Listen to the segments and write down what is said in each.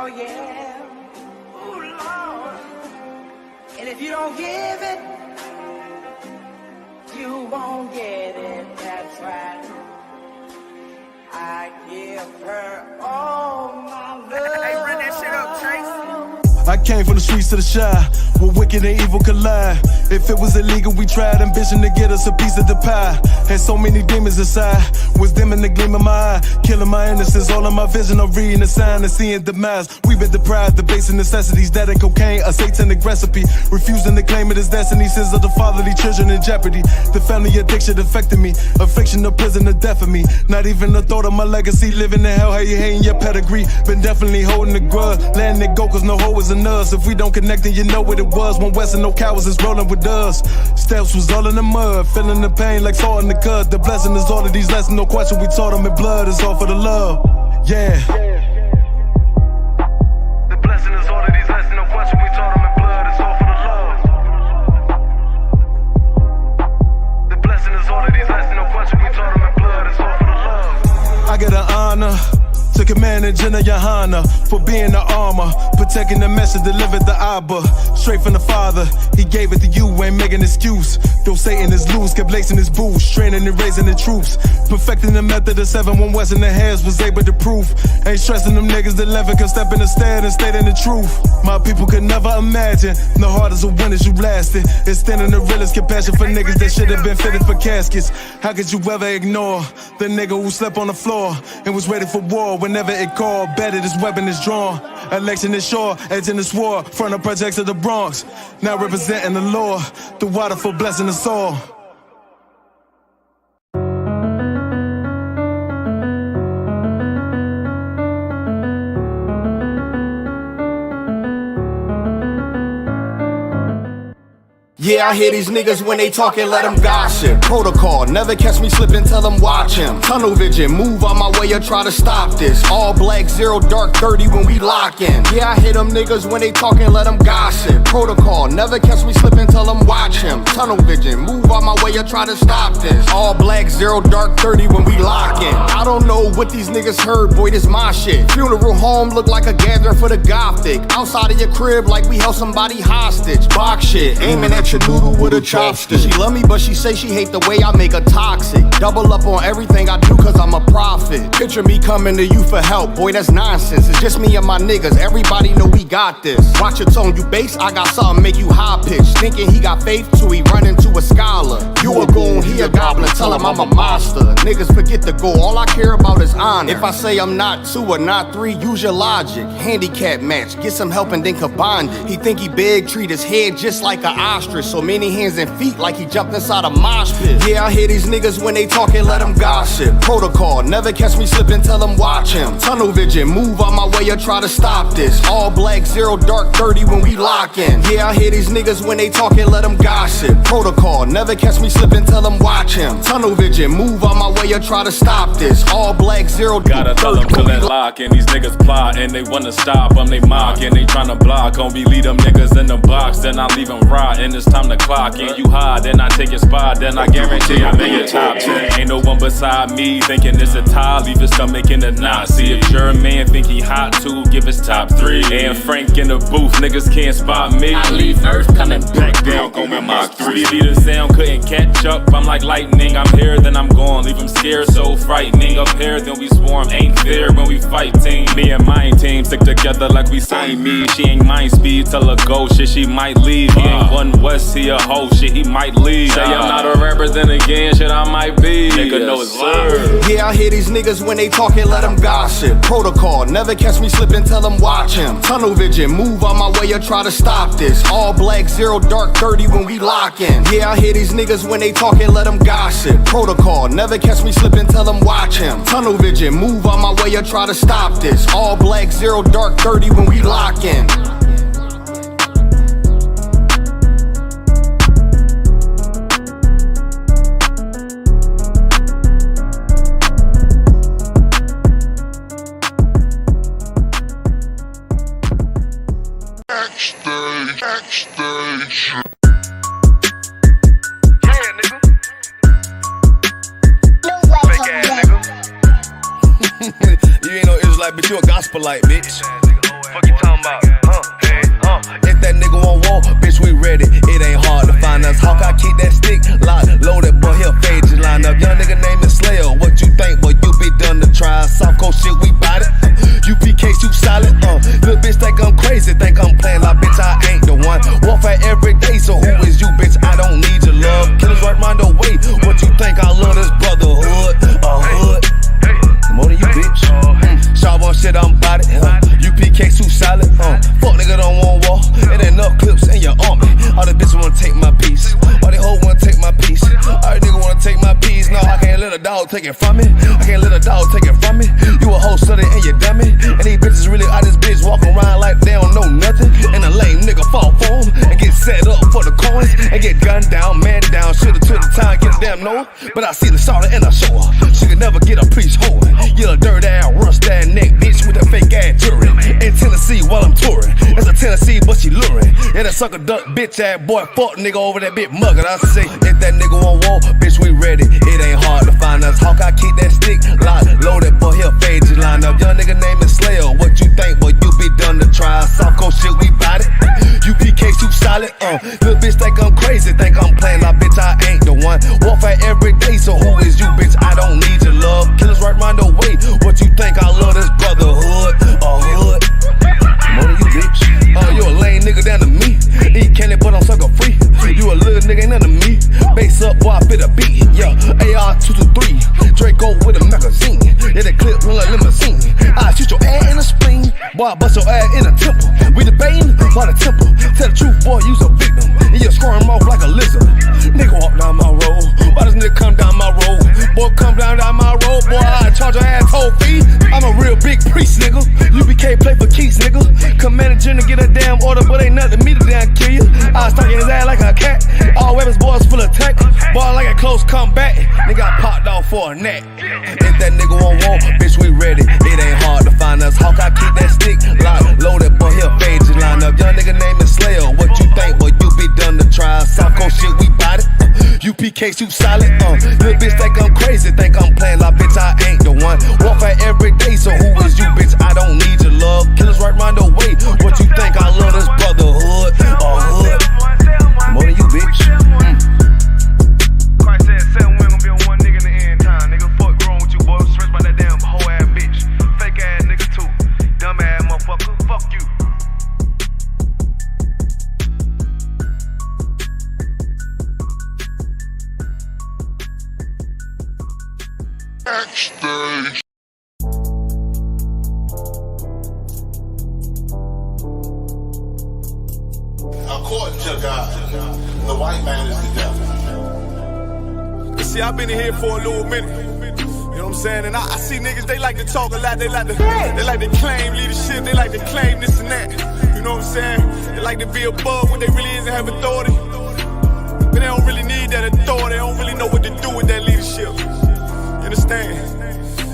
Oh yeah, oh Lord. And if you don't give it, you won't get it, that's right. I give her all my love. Hey, run that shit up, Trace. I came from the streets to the shy, where wicked and evil collide. If it was illegal, we tried ambition to get us a piece of the pie. Had so many demons inside, was dim in the gleam of my eye. Killing my innocence, all of my vision of reading the sign and seeing demise. We've been deprived of basic necessities, that and cocaine, a satanic recipe. Refusing to claim it as destiny, sins of the fatherly children in jeopardy. The family addiction affected me, affliction of prison, the death of me. Not even the thought of my legacy, living in hell, how you hating your pedigree. Been definitely holding the grudge, letting it go cause no hoe is in us. If we don't connect then you know what it was. One West and no cowards is rolling with us. Steps was all in the mud, feeling the pain like salt in the cut. The blessing is all of these lessons, no question we taught them in blood. It's all for the love, yeah. The blessing is all of these lessons, no question we taught them in blood. It's all for the love. The blessing is all of these lessons, no question we taught them in blood. It's all for the love. I get an honor to command and Jenna Johanna for being the armor, protecting the message delivered the Abba. Straight from the Father, He gave it to you, ain't making excuse. Though Satan is loose, kept lacing his boots, training and raising the troops. Perfecting the method of 7-1 West in the hands was able to prove. Ain't stressing them niggas that 11 can step in the stand and state in the truth. My people could never imagine the hardest of winners you lasted. Extending the realest compassion for niggas that should have been fitted for caskets. How could you ever ignore the nigga who slept on the floor and was ready for war? Whenever it called, better this weapon is drawn. Election is sure, edging this war, front of projects of the Bronx. Now representing the Lord, the water for blessing us all. Yeah, I hear these niggas when they talking, let them gossip. Protocol, never catch me slipping, tell them watch him. Tunnel vision, move out my way or try to stop this. All black, 0 dark, 30 when we lock in. Yeah, I hear them niggas when they talking, let them gossip. Protocol, never catch me slipping, tell them watch him. Tunnel vision, move out my way or try to stop this. All black, 0 dark, 30 when we lock in. I don't know what these niggas heard, boy, this my shit. Funeral home look like a gathering for the gothic. Outside of your crib like we held somebody hostage. Box shit, aiming at your noodle with a chopstick. She love me, but she say she hate the way I make her toxic. Double up on everything I do cause I'm a prophet. Picture me coming to you for help, boy, that's nonsense. It's just me and my niggas, everybody know we got this. Watch your tone, you bass, I got something make you high pitch. Thinking he got faith till he run into a scholar. You a goon, he a goblin, tell him I'm a monster. Niggas forget the goal, all I care about is honor. If I say I'm not 2 or not 3, use your logic. Handicap match, get some help and then combine it. He think he big, treat his head just like an ostrich. So many hands and feet like he jumped inside a mosh pit. Yeah, I hear these niggas when they talking, let them gossip. Protocol, never catch me slipping, tell them watch him. Tunnel vision, move out my way or try to stop this. All black, 0 dark, 30 when we lock in. Yeah, I hear these niggas when they talking, let them gossip. Protocol, never catch me slipping, tell them watch him. Tunnel vision, move out my way or try to stop this. All black, 0 gotta tell them to let lock and these niggas plot and they wanna stop them, they mock and they tryna block. Only leave them niggas in the box, then I leave them rot and it's time to clock in. You hide, then I take your spot, then I guarantee I make it top 10. Ain't no one beside me thinking it's a tie, leave his stomach in the knot. See if your man think he hot too, give his top 3. And Frank in the booth, niggas can't spot me. I leave Earth coming back down, going Mach 3. See the sound couldn't catch up, I'm like lightning. I'm here, then I'm gone, leave them scared, so frightening. Up here, then we swarm, ain't fair when we fight team. Me and my team stick together like we signed me. She ain't mind speed, tell her go, shit she might leave. He ain't 1 West, he a hoe, shit he might leave. Say I'm not a rapper, then again, shit I might be. Nigga know it's word. Yeah, I hear these niggas when they talking, let them gossip. Protocol, never catch me slipping, tell them watch him. Tunnel vision, move out my way or try to stop this. All black, 0 dark, 30 when we lock in. Yeah, I hear these niggas when they talking, let them gossip. Protocol, never catch me slipping, tell them watch him. Tunnel vision, move out my way or try to stop this. All black, 0 dark, 30 when we lock in. Backstage. Yeah, nigga. Fake ass nigga. You ain't no Israelite, but you a gospelite, bitch. Fuck you talking about? If that nigga won't walk, bitch, we ready. It ain't hard to find us. Hawk, I keep that stick locked, loaded, boy, he'll fade you line up. Young nigga named Slayer. What you think, boy? You be done to try. Soft cold shit, we bout it. UPK too solid. Little bitch think I'm crazy, think I'm playing like bitch, I ain't the one. Warfare every day, so who is you, bitch? I don't need your love. Killers right round the way. What you think? I love this brotherhood. Hood. More than you, bitch. Sharp on shit, I'm bout it. UPK too solid. Fuck nigga don't want war. It ain't enough clips in your army. All the bitches wanna take my piece. All they hoes wanna take my piece. All the nigga wanna take my piece. No, I can't let a dog take it from me. I can't let a dog take it from me. You a hoe study and you dummy. And these bitches really out this bitch walking around like they don't know nothing. And a lame nigga fall for them and get set up for the coins and get gunned down, man down. Shoulda took the time, get a damn no. But I see the sorrow and I show her. She could never get a priest hoeing. You a dirt ass, rust ass neck bitch with a fake ass jewelry. In Tennessee while I'm touring. It's a Tennessee, but she luring. Yeah, that sucker duck bitch ass boy, fuck nigga over that bit muggin'. I say, if that nigga won't walk, bitch, we ready. It ain't hard to find us. Hawk, I keep that stick locked, loaded, boy, he'll fade you line up. Young nigga named Slayer. What you think, boy? You be done to try. Soft cold shit, we bout it. UPK too solid. Little bitch think I'm crazy, think I'm playing like bitch, I ain't the one. Warfare every day, so who is you, bitch? I don't need your love. Killers right round the way. What you think? I love this brotherhood. Hood. More than you, bitch. You a lame nigga down to me. Eat candy, but I'm sucker free. You a little nigga, ain't none of me. Base up, boy, I fit a beat. Yeah, AR-223. Draco with a magazine. Yeah, that clip run like limousine. I shoot your ass in the spleen. Boy, I bust your ass in the temple. We debating by the temple. Tell the truth, boy, you's a victim. And you squirm off like a lizard. Nigga walk down my road. Why does nigga come down my road? Boy, come down my road. Boy, I charge your ass toll fee. I'm a real big priest, nigga. UBK play for keys, nigga. Command a general get a damn order, but ain't nothing me to damn kill you. I was talking his ass like a cat. All weapons, boys full of tech. Boy, like a close comeback. Nigga got popped off for a neck. If that nigga won't walk, bitch, we ready. It ain't hard to find us. Hawk, I keep that stick locked, loaded, boy, he'll fade you line up. Young nigga named Slayer. What you think, boy? You be done to try. Soft cold shit, we bout it. UPK too solid. Little bitch think I'm crazy, think I'm playing like bitch, I ain't the one. Warfare every day, so who is you, bitch? I don't need your love. Killers right round the way. What you think? I love this brotherhood. Hood. More than you, bitch. Christ said 7 women gonna be on one nigga in the end time. Nigga, fuck wrong with you, boy. I'm stressed by that damn hoe ass bitch. Fake ass nigga too. Dumb ass motherfucker. Fuck you. Backstage. According to God, the white man is the devil. See, I've been in here for a little minute. You know what I'm saying? And I see niggas, they like to talk a lot. They like to claim leadership. They like to claim this and that. You know what I'm saying? They like to be above what they really is and have authority. But they don't really need that authority. They don't really know what to do with that leadership. You understand?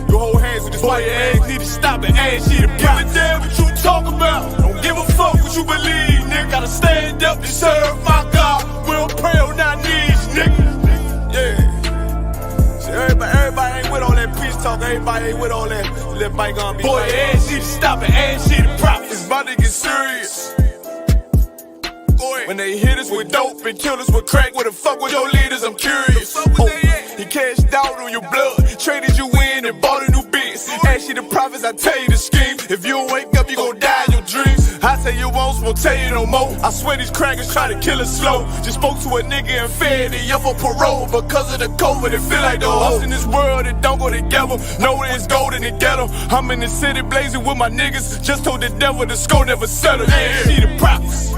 You hold hands with this white man. Need to stop and ask you to give a damn what you talk about. Don't give a fuck what you believe, nigga. Gotta stand up and serve my God. We don't pray on our knees, nigga. Yeah. See, everybody ain't with all that peace talk. Everybody ain't with all that bygone be. Boy, ask you to stop and ask you to prop. It's about to get serious. When they hit us with dope and kill us with crack, where the fuck with your leaders? I'm curious. He cashed out on your blood, traded you in and bought a new biz. Ask you the prophets, I tell you the scheme. If you don't wake up, you gon' die in your dreams. I tell you once, won't tell you no more. I swear these crackers try to kill us slow. Just spoke to a nigga and fed it up for parole because of the COVID. It feel like the host in this world that don't go together. Know that it's gold in the ghetto. I'm in the city blazing with my niggas. Just told the devil the score never settled. Yeah, see the prophets.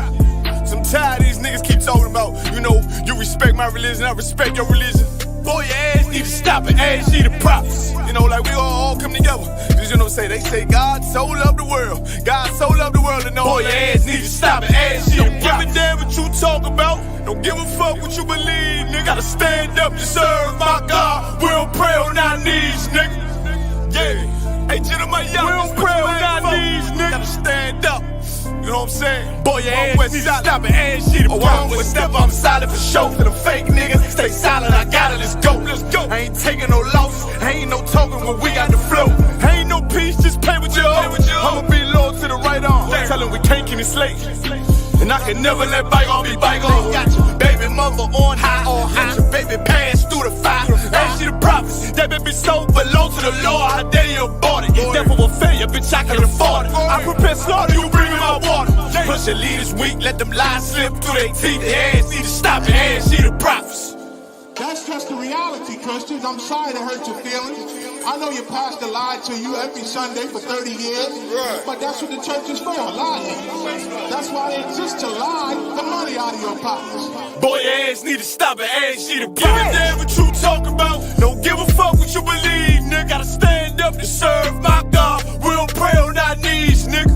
I'm tired of these niggas keep talking about, you know, you respect my religion, I respect your religion. Boy, your ass need to stop and ask you the prophets. You know, like we all come together. Cause you know, they say God so loved the world. God so loved the world, and know boy, your ass need to stop and ask you the prophets. Don't give a damn what you talk about. Don't give a fuck what you believe, nigga. Gotta stand up and serve my God. We don't pray on our knees, nigga. Yeah. Hey, gentlemen, young, we don't pray on our knees, nigga. Gotta stand up. You know what I'm saying? Boy, your ass need to stop and ask you to promise. One step, I'm silent for show. For the fake niggas, stay silent, I got it, let's go. Let's go. I ain't taking no loss, ain't no talking when we got the flow. Ain't no peace, just play with your own. I'ma be loyal to the right arm. clean the slate. And I can never let bygone be bygone. Got your baby mother on high. Got your baby pass through the fire. Ain't she the prophets? That baby so belong to the Lord. How dare you abort it? It's death of a failure, bitch, I can afford it. I prepare slaughter, you bring me my water. Push your leaders weak, let them lies slip through their teeth. Their ass need to stop it, and she the prophets. That's just the reality, Christians. I'm sorry to hurt your feelings. I know your pastor lied to you every Sunday for 30 years, but that's what the church is for, lying. That's why they exist, to lie the money out of your pockets. Boy, your ass need to stop it, and she the prophets. Give a damn what you talk about. Don't give a fuck what you believe, nigga. Gotta stand up to serve my God. We don't pray on our knees, nigga.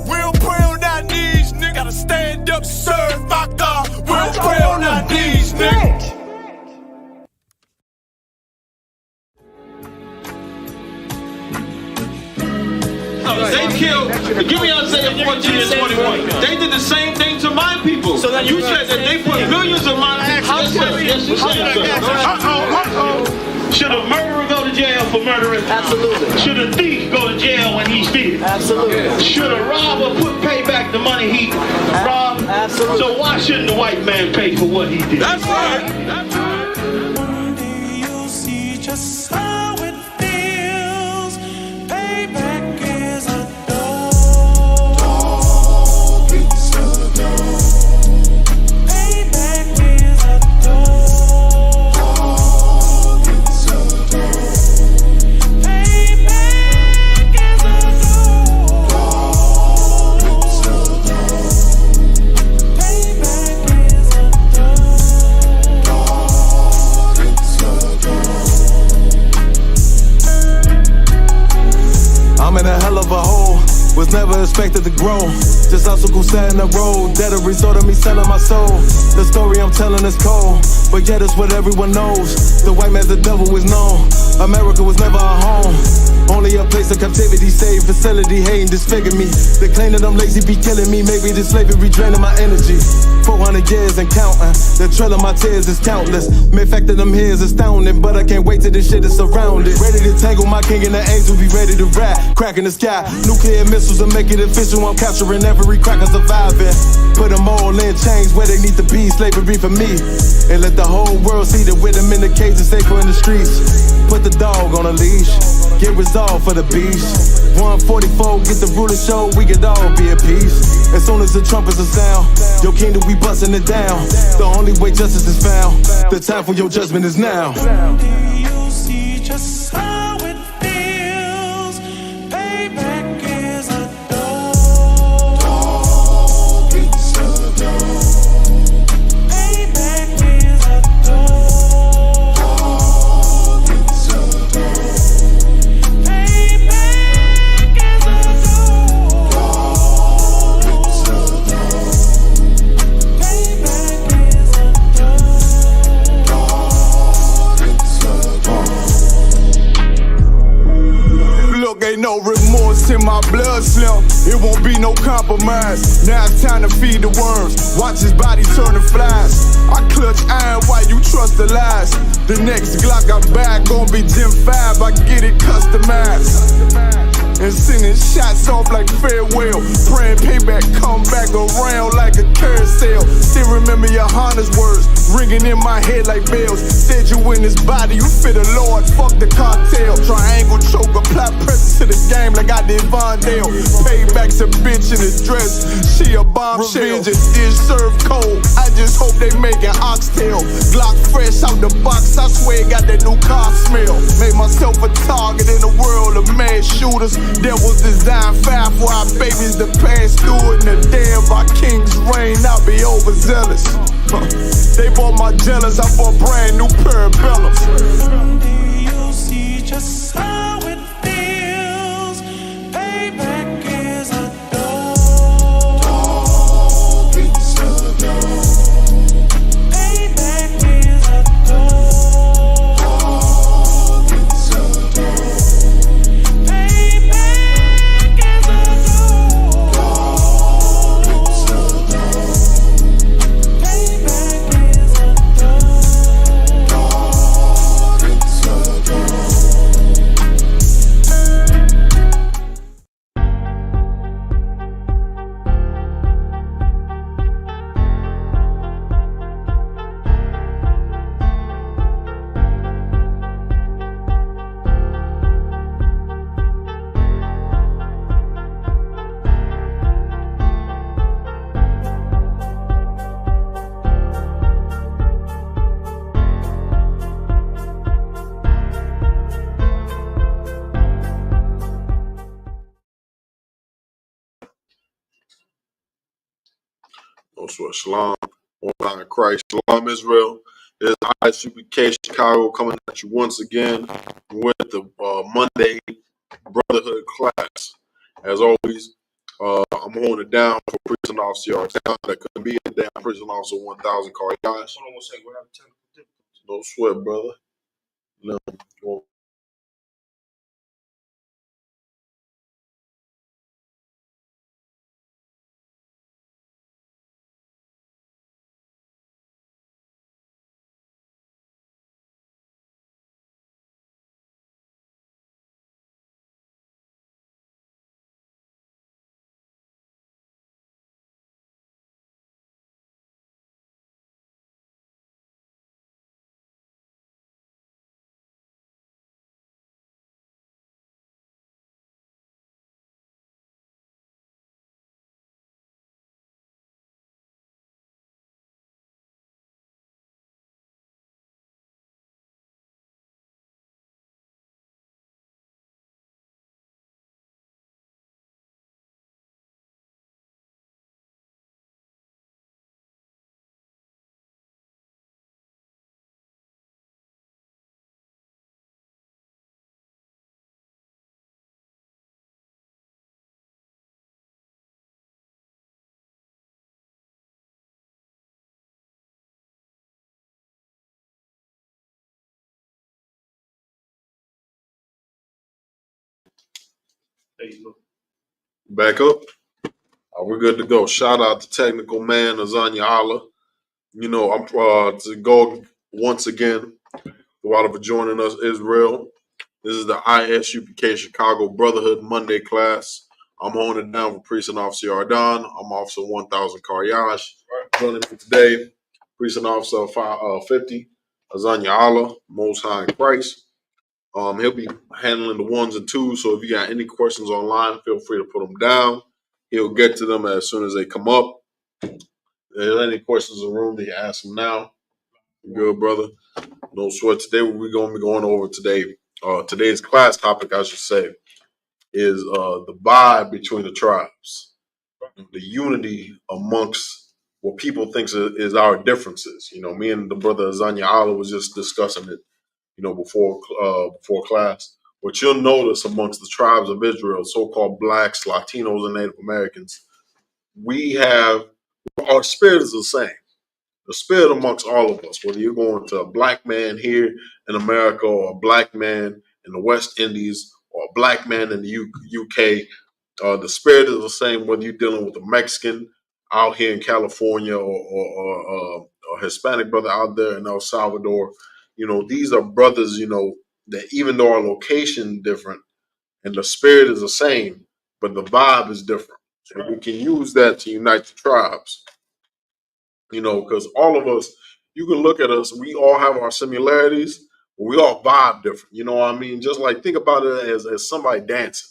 We don't pray on our knees, nigga. Gotta stand up to serve my God. We don't pray on our knees, nigga. They killed, give me Isaiah 14 and 21. They did the same thing to my people. So you said that they put millions of my actions. Should a murderer go to jail for murdering? Absolutely. Should a thief go to jail when he steals? Absolutely. Should a robber pay back the money he robbed? Absolutely. So why shouldn't the white man pay for what he did? That's right. That's right. One day you'll see just how it feels. Payback is a dog. It's a dog. Payback is a dog. It's a dog. Payback is a dog. It's a dog. Payback is a dog. It's a dog. I'm in a hell of a hole, was never expected to grow. Just obstacle set in the road, that a result of me selling my soul. The story I'm telling is cold, but yet it's what everyone knows. The white man's the devil is known. America was never a home, only a place of captivity, safe facility, hating, disfigure me. They claim that I'm lazy, be killing me. Maybe this slavery draining my energy. 400 years and counting, the trail of my tears is countless. Main fact that I'm here is astounding, but I can't wait till this shit is surrounded. Ready to tangle my king and the angel, be ready to rap. Crack in the sky, nuclear missiles and make it official. I'm capturing every cracker surviving. Put them all in chains where they need to be, slavery for me. And let the whole world see that with them in the cage and safer in the streets. Put the dog on a leash, get resolved for the beast. 144, get the ruler show, we could all be at peace. As soon as the trumpets are sound, your kingdom we busting it down. The only way justice is found, the time for your judgment is now. One day you'll see just how it feels. Payback is a dog. It's a dog. Payback is a dog. It's a dog. Payback is a dog. It's a dog. Payback is a dog. Look, ain't no remorse in my blood slim. It won't be no compromise. Now it's time to feed the worms. Watch his body turn to flies. I clutch iron while you trust the lies. The next Glock I buy gon' be Gen 5. I get it customized. And sending shots off like farewell. Praying payback come back around like a carousel. Still remember your Honda's words ringing in my head like bells. Said you in this body, you fit the Lord, fuck the cartel. Triangle choke, apply pressure to the game like I did Vondale. Payback's a bitch in a dress, she a bombshell. Revenge is served cold, I just hope they making oxtail. Glock fresh out the box, I swear it got that new car smell. Made myself a target in a world of mad shooters. Devils design fire for our babies to pass through it. And the day of our king's reign, I'll be overzealous. They bought my jealous, I bought brand new parabellums. One day you'll see just how it feels. Payback is a dog. It's a dog. Payback is a dog. It's a dog. Payback is a dog. It's a dog. Payback is a dog. It's a dog. No sweat. Shalom. One time in Christ. Shalom, Israel. There's Isupk Chicago coming at you once again with the Monday Brotherhood class. As always, I'm holding it down for prison officer down that couldn't be in down prison officer 1,000 car guys. Hold on 1 second. We're having technical difficulties. No sweat, brother. No. Back up. We're good to go. Shout out to Technical Man Azanya Allah. You know, I'm to go once again. While for joining us, Israel. This is the Isupk Chicago Brotherhood Monday class. I'm holding it down for Precinct Officer Ardan. I'm Officer 1000 Karyash. Joining me today, Precinct Officer 50, Azanya Allah, Most High in Christ. He'll be handling the ones and twos, so if you got any questions online, feel free to put them down. He'll get to them as soon as they come up. If there's any questions in the room, they ask them now. Good, brother. No sweat. Today, what we're going to be going over today, today's class topic, I should say, is the vibe between the tribes, the unity amongst what people think is our differences. You know, me and the brother Azanya Allah was just discussing it, you know, before class. What you'll notice amongst the tribes of Israel, so-called blacks, Latinos, and Native Americans, we have our spirit is the same. The spirit amongst all of us, whether you're going to a black man here in America or a black man in the West Indies or a black man in the UK, the spirit is the same whether you're dealing with a Mexican out here in California or a Hispanic brother out there in El Salvador. You know, these are brothers, you know, that even though our location different and the spirit is the same, but the vibe is different. So we can use that to unite the tribes. You know, because all of us, you can look at us, we all have our similarities, but we all vibe different. You know what I mean? Just like think about it as somebody dancing.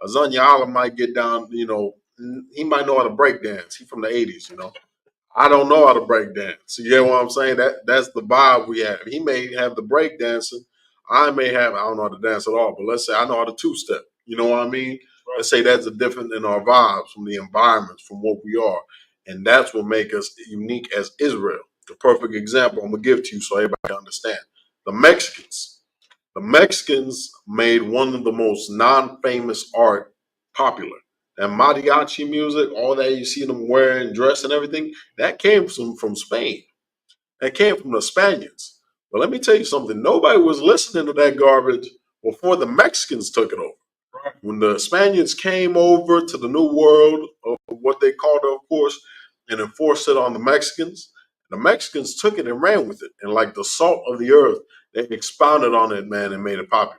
Azanya might get down, you know, he might know how to break dance. He's from the 80s, you know. I don't know how to break dance. You get what I'm saying? That's the vibe we have. He may have the break dancing. I don't know how to dance at all, but let's say I know how to two-step. You know what I mean? Let's say that's a different in our vibes from the environments, from what we are. And that's what makes us unique as Israel. The perfect example I'm going to give to you so everybody can understand. The Mexicans. The Mexicans made one of the most non-famous art popular. That mariachi music, all that you see them wearing, dress and everything, that came from Spain. That came from the Spaniards. But let me tell you something. Nobody was listening to that garbage before the Mexicans took it over. When the Spaniards came over to the New World, of what they called it, of course, and enforced it on the Mexicans took it and ran with it. And like the salt of the earth, they expounded on it, man, and made it popular.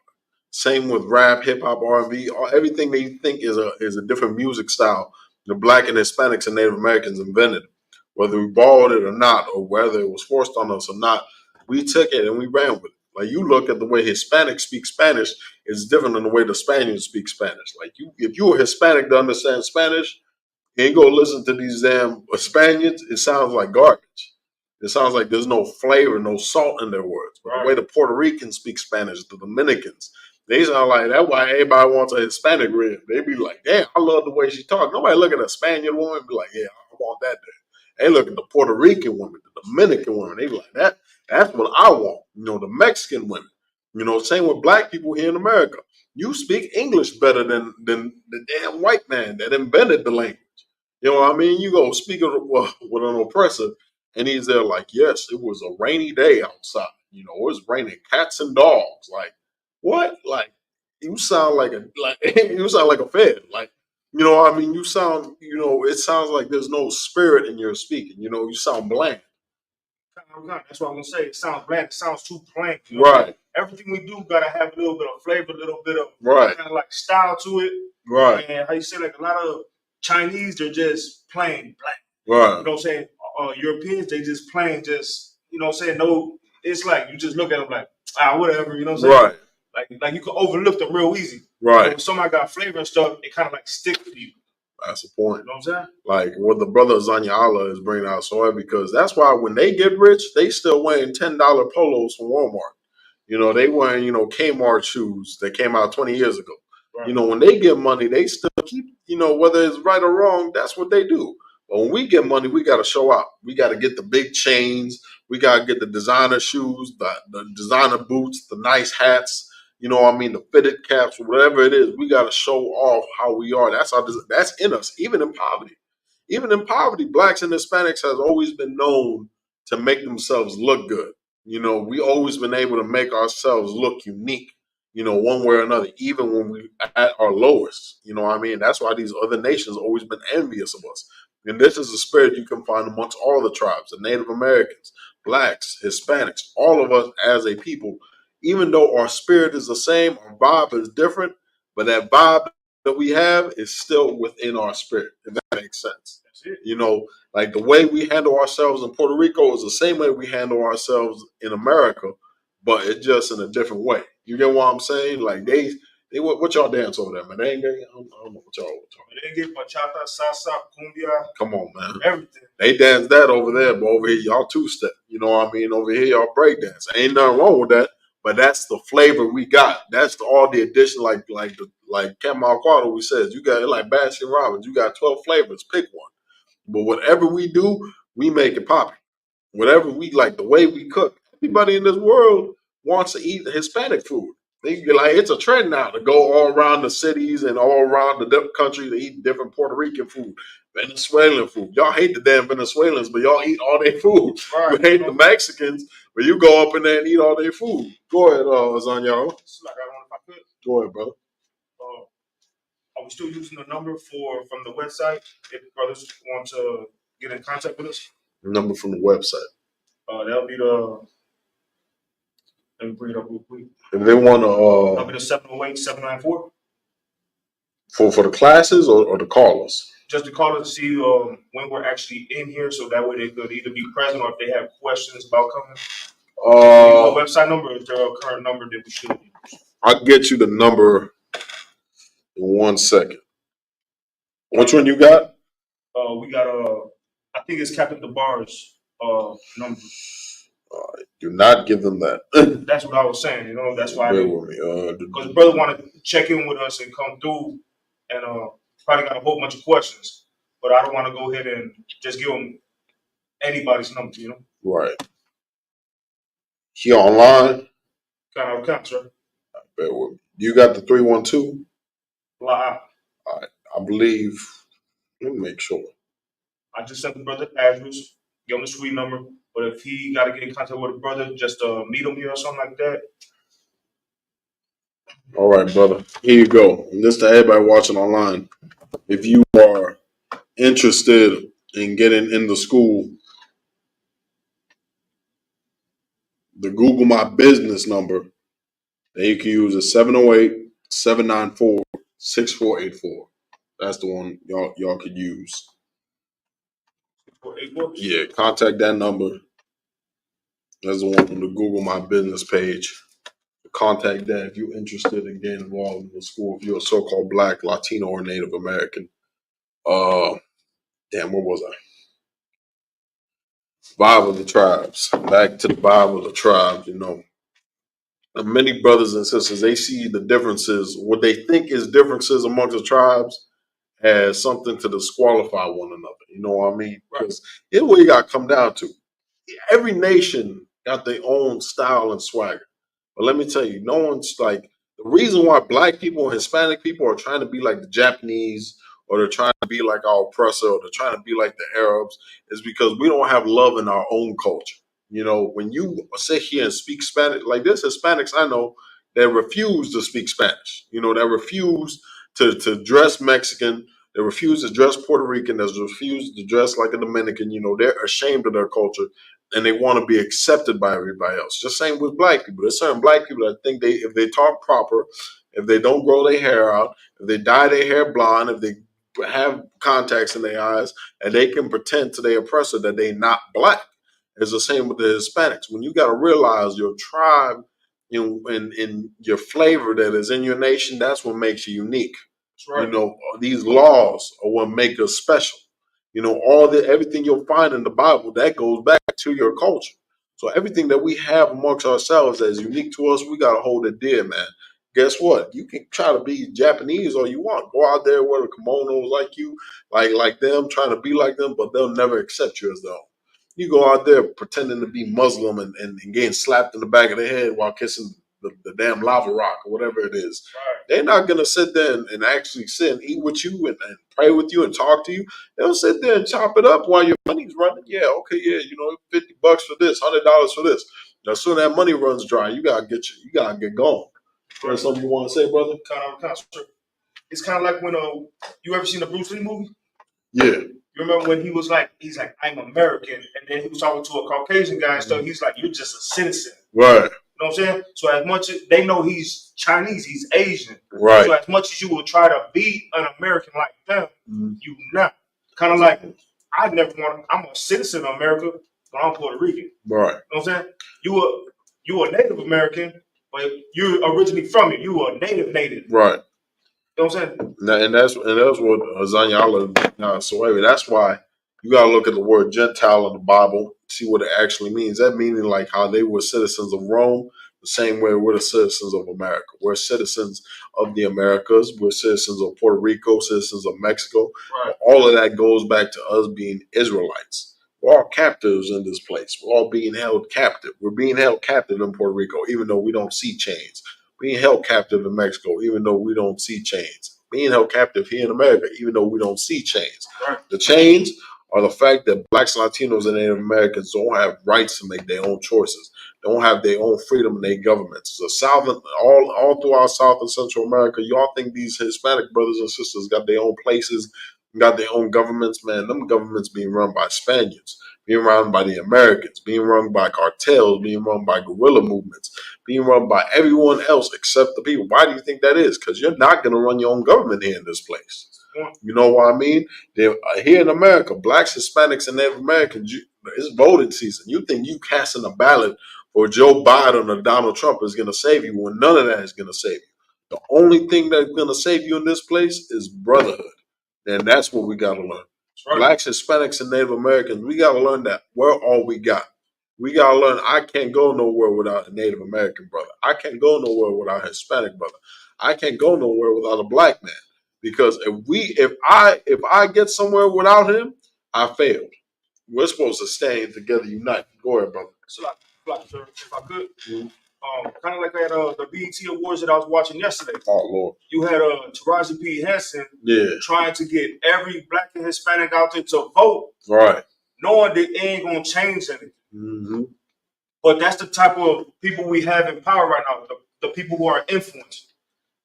Same with rap, hip hop, R&B, everything they think is a different music style. The black and Hispanics and Native Americans invented it. Whether we borrowed it or not, or whether it was forced on us or not, we took it and we ran with it. Like you look at the way Hispanics speak Spanish, it's different than the way the Spaniards speak Spanish. Like if you're Hispanic to understand Spanish, you ain't go listen to these damn Spaniards, it sounds like garbage. It sounds like there's no flavor, no salt in their words. But the way the Puerto Ricans speak Spanish, the Dominicans, they sound like that's why everybody wants a Hispanic rib. They be like, damn, I love the way she talks. Nobody look at a Spaniard woman and be like, yeah, I want that. They look at the Puerto Rican women, the Dominican women. They be like, that's what I want. You know, the Mexican women. You know, same with black people here in America. You speak English better than the damn white man that invented the language. You know what I mean? You go speak with an oppressor, and he's there like, yes, it was a rainy day outside. You know, it was raining cats and dogs. Like, what? Like, you sound like you sound like a fed. Like, you know what I mean? You sound, you know, it sounds like there's no spirit in your speaking. You know, you sound bland. That's what I'm gonna say. It sounds bland. It sounds too plain. You know? Right. Everything we do gotta have a little bit of flavor, a little bit of Right. kind of like style to it. Right. And how you say, like, a lot of Chinese, they're just plain black. Right. You know what I'm saying? Europeans, they just plain, just, you know what I'm saying? No, it's like you just look at them like, whatever. You know what I'm saying? Right. Like you can overlook them real easy. Right. But when somebody got flavor and stuff, it kind of like sticks to you. That's the point. You know what I'm saying? Like what the brother Zanyala is bringing out so heavy, because that's why when they get rich, they still wearing $10 polos from Walmart. You know, they wearing, you know, Kmart shoes that came out 20 years ago. Right. You know, when they get money, they still keep, you know, whether it's right or wrong, that's what they do. But when we get money, we got to show out. We got to get the big chains. We got to get the designer shoes, the designer boots, the nice hats. You know what I mean? The fitted caps, whatever it is, we got to show off how we are. That's in us, even in poverty. Even in poverty, blacks and Hispanics has always been known to make themselves look good. You know, we always been able to make ourselves look unique, you know, one way or another, even when we at our lowest. You know what I mean? That's why these other nations always been envious of us. And this is a spirit you can find amongst all the tribes, the Native Americans, blacks, Hispanics, all of us as a people. Even though our spirit is the same, our vibe is different, but that vibe that we have is still within our spirit, if that makes sense. You know, like the way we handle ourselves in Puerto Rico is the same way we handle ourselves in America, but it's just in a different way. You get what I'm saying? Like they what y'all dance over there, man? They ain't I don't know what y'all. They get bachata, salsa, cumbia. Come on, man. Everything. They dance that over there, but over here y'all two step. You know what I mean? Over here y'all break dance. Ain't nothing wrong with that. But that's the flavor we got. That's all the addition, like Kamal Quado, we says, you got like Baskin Robbins, you got 12 flavors, pick one. But whatever we do, we make it poppy. Whatever we like, the way we cook. Everybody in this world wants to eat Hispanic food. Like it's a trend now to go all around the cities and all around the different country to eat different Puerto Rican food, Venezuelan food. Y'all hate the damn Venezuelans, but y'all eat all their food. Right. You hate the Mexicans, but you go up in there and eat all their food. Go ahead, Zanya. Go ahead, brother. Are we still using the number from the website if brothers want to get in contact with us? Number from the website. That'll be the. Let me bring it up real quick. If they want to. That'll be the 708-794. For the classes or the callers? Just to call us to see when we're actually in here, so that way they could either be present or if they have questions about coming. The website number, is there a current number that we should use? I'll get you the number in 1 second. Which one you got? We got I think it's Captain DeBar's number. Do not give them that. That's what I was saying. You know, that's why. Because the brother wanted to check in with us and come through, and probably got a whole bunch of questions. But I don't want to go ahead and just give him anybody's number. You know. Right. He online? Kind of, sir. You got the 312? Live. All right. I believe. Let me make sure. I just sent the brother address, give him the suite number. But if he got to get in contact with a brother, just meet him here or something like that. All right, brother. Here you go. And this to everybody watching online. If you are interested in getting into school, the Google My Business number that you can use is 708-794-6484. That's the one y'all could use. Yeah, contact that number. That's the one on the Google My Business page. Contact that if you're interested in getting involved in the school. If you're a so-called Black, Latino, or Native American. Damn, what was I? Bible of the Tribes. Back to the Bible of the Tribes, you know. And many brothers and sisters, they see the differences, what they think is differences amongst the tribes, as something to disqualify one another. You know what I mean? Because it's what you got to come down to. Every nation got their own style and swagger. But let me tell you, no one's like the reason why black people and Hispanic people are trying to be like the Japanese or they're trying to be like our oppressor or they're trying to be like the Arabs is because we don't have love in our own culture. You know, when you sit here and speak Spanish, like there's Hispanics I know that refuse to speak Spanish, you know, that refuse to dress Mexican, that refuse to dress Puerto Rican, that refuse to dress like a Dominican, you know, they're ashamed of their culture and they want to be accepted by everybody else. Just same with black people. There's certain black people that think if they talk proper, if they don't grow their hair out, if they dye their hair blonde, if they have contacts in their eyes, and they can pretend to their oppressor that they not black. It's the same with the Hispanics. When you got to realize your tribe, you know, and your flavor that is in your nation, that's what makes you unique. Right. You know, these laws are what make us special. You know, everything you'll find in the Bible that goes back to your culture. So everything that we have amongst ourselves that is unique to us, we gotta hold it dear, man. Guess what? You can try to be Japanese all you want. Go out there wear the kimonos like you, like them, trying to be like them, but they'll never accept you as their own. You go out there pretending to be Muslim and getting slapped in the back of the head while kissing the damn lava rock or whatever it is. Right. They're not going to sit there and actually sit and eat with you and pray with you and talk to you. They'll sit there and chop it up while your money's running. Yeah, okay, yeah, you know, $50 for this, $100 for this. Now, soon that money runs dry, you gotta get going. Right. Something you want to say, brother? It's kind of like when you ever seen the Bruce Lee movie? Yeah. You remember when he's like, I'm American, and then he was talking to a Caucasian guy and stuff. He's like, you're just a citizen. Right. You know what I'm saying? So as much as they know he's Chinese, he's Asian. Right. So as much as you will try to be an American like them, you not. Kind of like, I'm a citizen of America, but I'm Puerto Rican. Right. You know what I'm saying? You a Native American, but you're originally from it. You are native. Right. You know what I'm saying? And that's what Azanyala so that's why you gotta look at the word Gentile in the Bible, see what it actually means. That meaning like how they were citizens of Rome, the same way we're the citizens of America. We're citizens of the Americas, we're citizens of Puerto Rico, citizens of Mexico. Right. All of that goes back to us being Israelites. We're all captives in this place. We're all being held captive. We're being held captive in Puerto Rico, even though we don't see chains. Being held captive in Mexico, even though we don't see chains. Being held captive here in America, even though we don't see chains. Right. The chains are the fact that blacks, Latinos, and Native Americans don't have rights to make their own choices. They don't have their own freedom in their governments. So all throughout South and Central America, y'all think these Hispanic brothers and sisters got their own places, got their own governments? Man, them governments being run by Spaniards, being run by the Americans, being run by cartels, being run by guerrilla movements, being run by everyone else except the people. Why do you think that is? Because you're not going to run your own government here in this place. You know what I mean? Here in America, blacks, Hispanics, and Native Americans, it's voting season. You think you casting a ballot for Joe Biden or Donald Trump is going to save you when none of that is going to save you. The only thing that's going to save you in this place is brotherhood. And that's what we got to learn. Right. Blacks, Hispanics, and Native Americans, we got to learn that we're all we got. We got to learn I can't go nowhere without a Native American brother. I can't go nowhere without a Hispanic brother. I can't go nowhere without a black man. Because if I get somewhere without him, I failed. We're supposed to stand together, unite. Go ahead, brother. So, sir, if I could, kind of like that the BET Awards that I was watching yesterday. Oh Lord! You had Taraji P. Henson, trying to get every black and Hispanic out there to vote, right? Knowing that it ain't gonna change anything. Mm-hmm. But that's the type of people we have in power right now. The people who are influenced.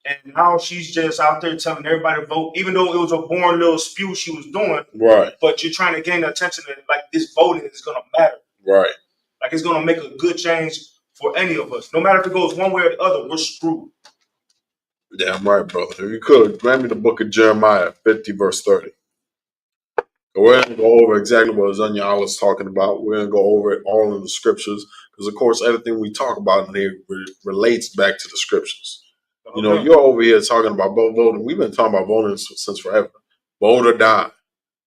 And now she's just out there telling everybody to vote, even though it was a boring little spew she was doing. Right. But you're trying to gain the attention that like this voting is going to matter. Right. Like it's going to make a good change for any of us. No matter if it goes one way or the other, we're screwed. Damn right, brother. If you could, grant me the book of Jeremiah 50, verse 30. So we're going to go over exactly what Azanya is talking about. We're going to go over it all in the scriptures. Because, of course, everything we talk about in here relates back to the scriptures. You know, you're over here talking about voting. We've been talking about voting since forever. Vote or die.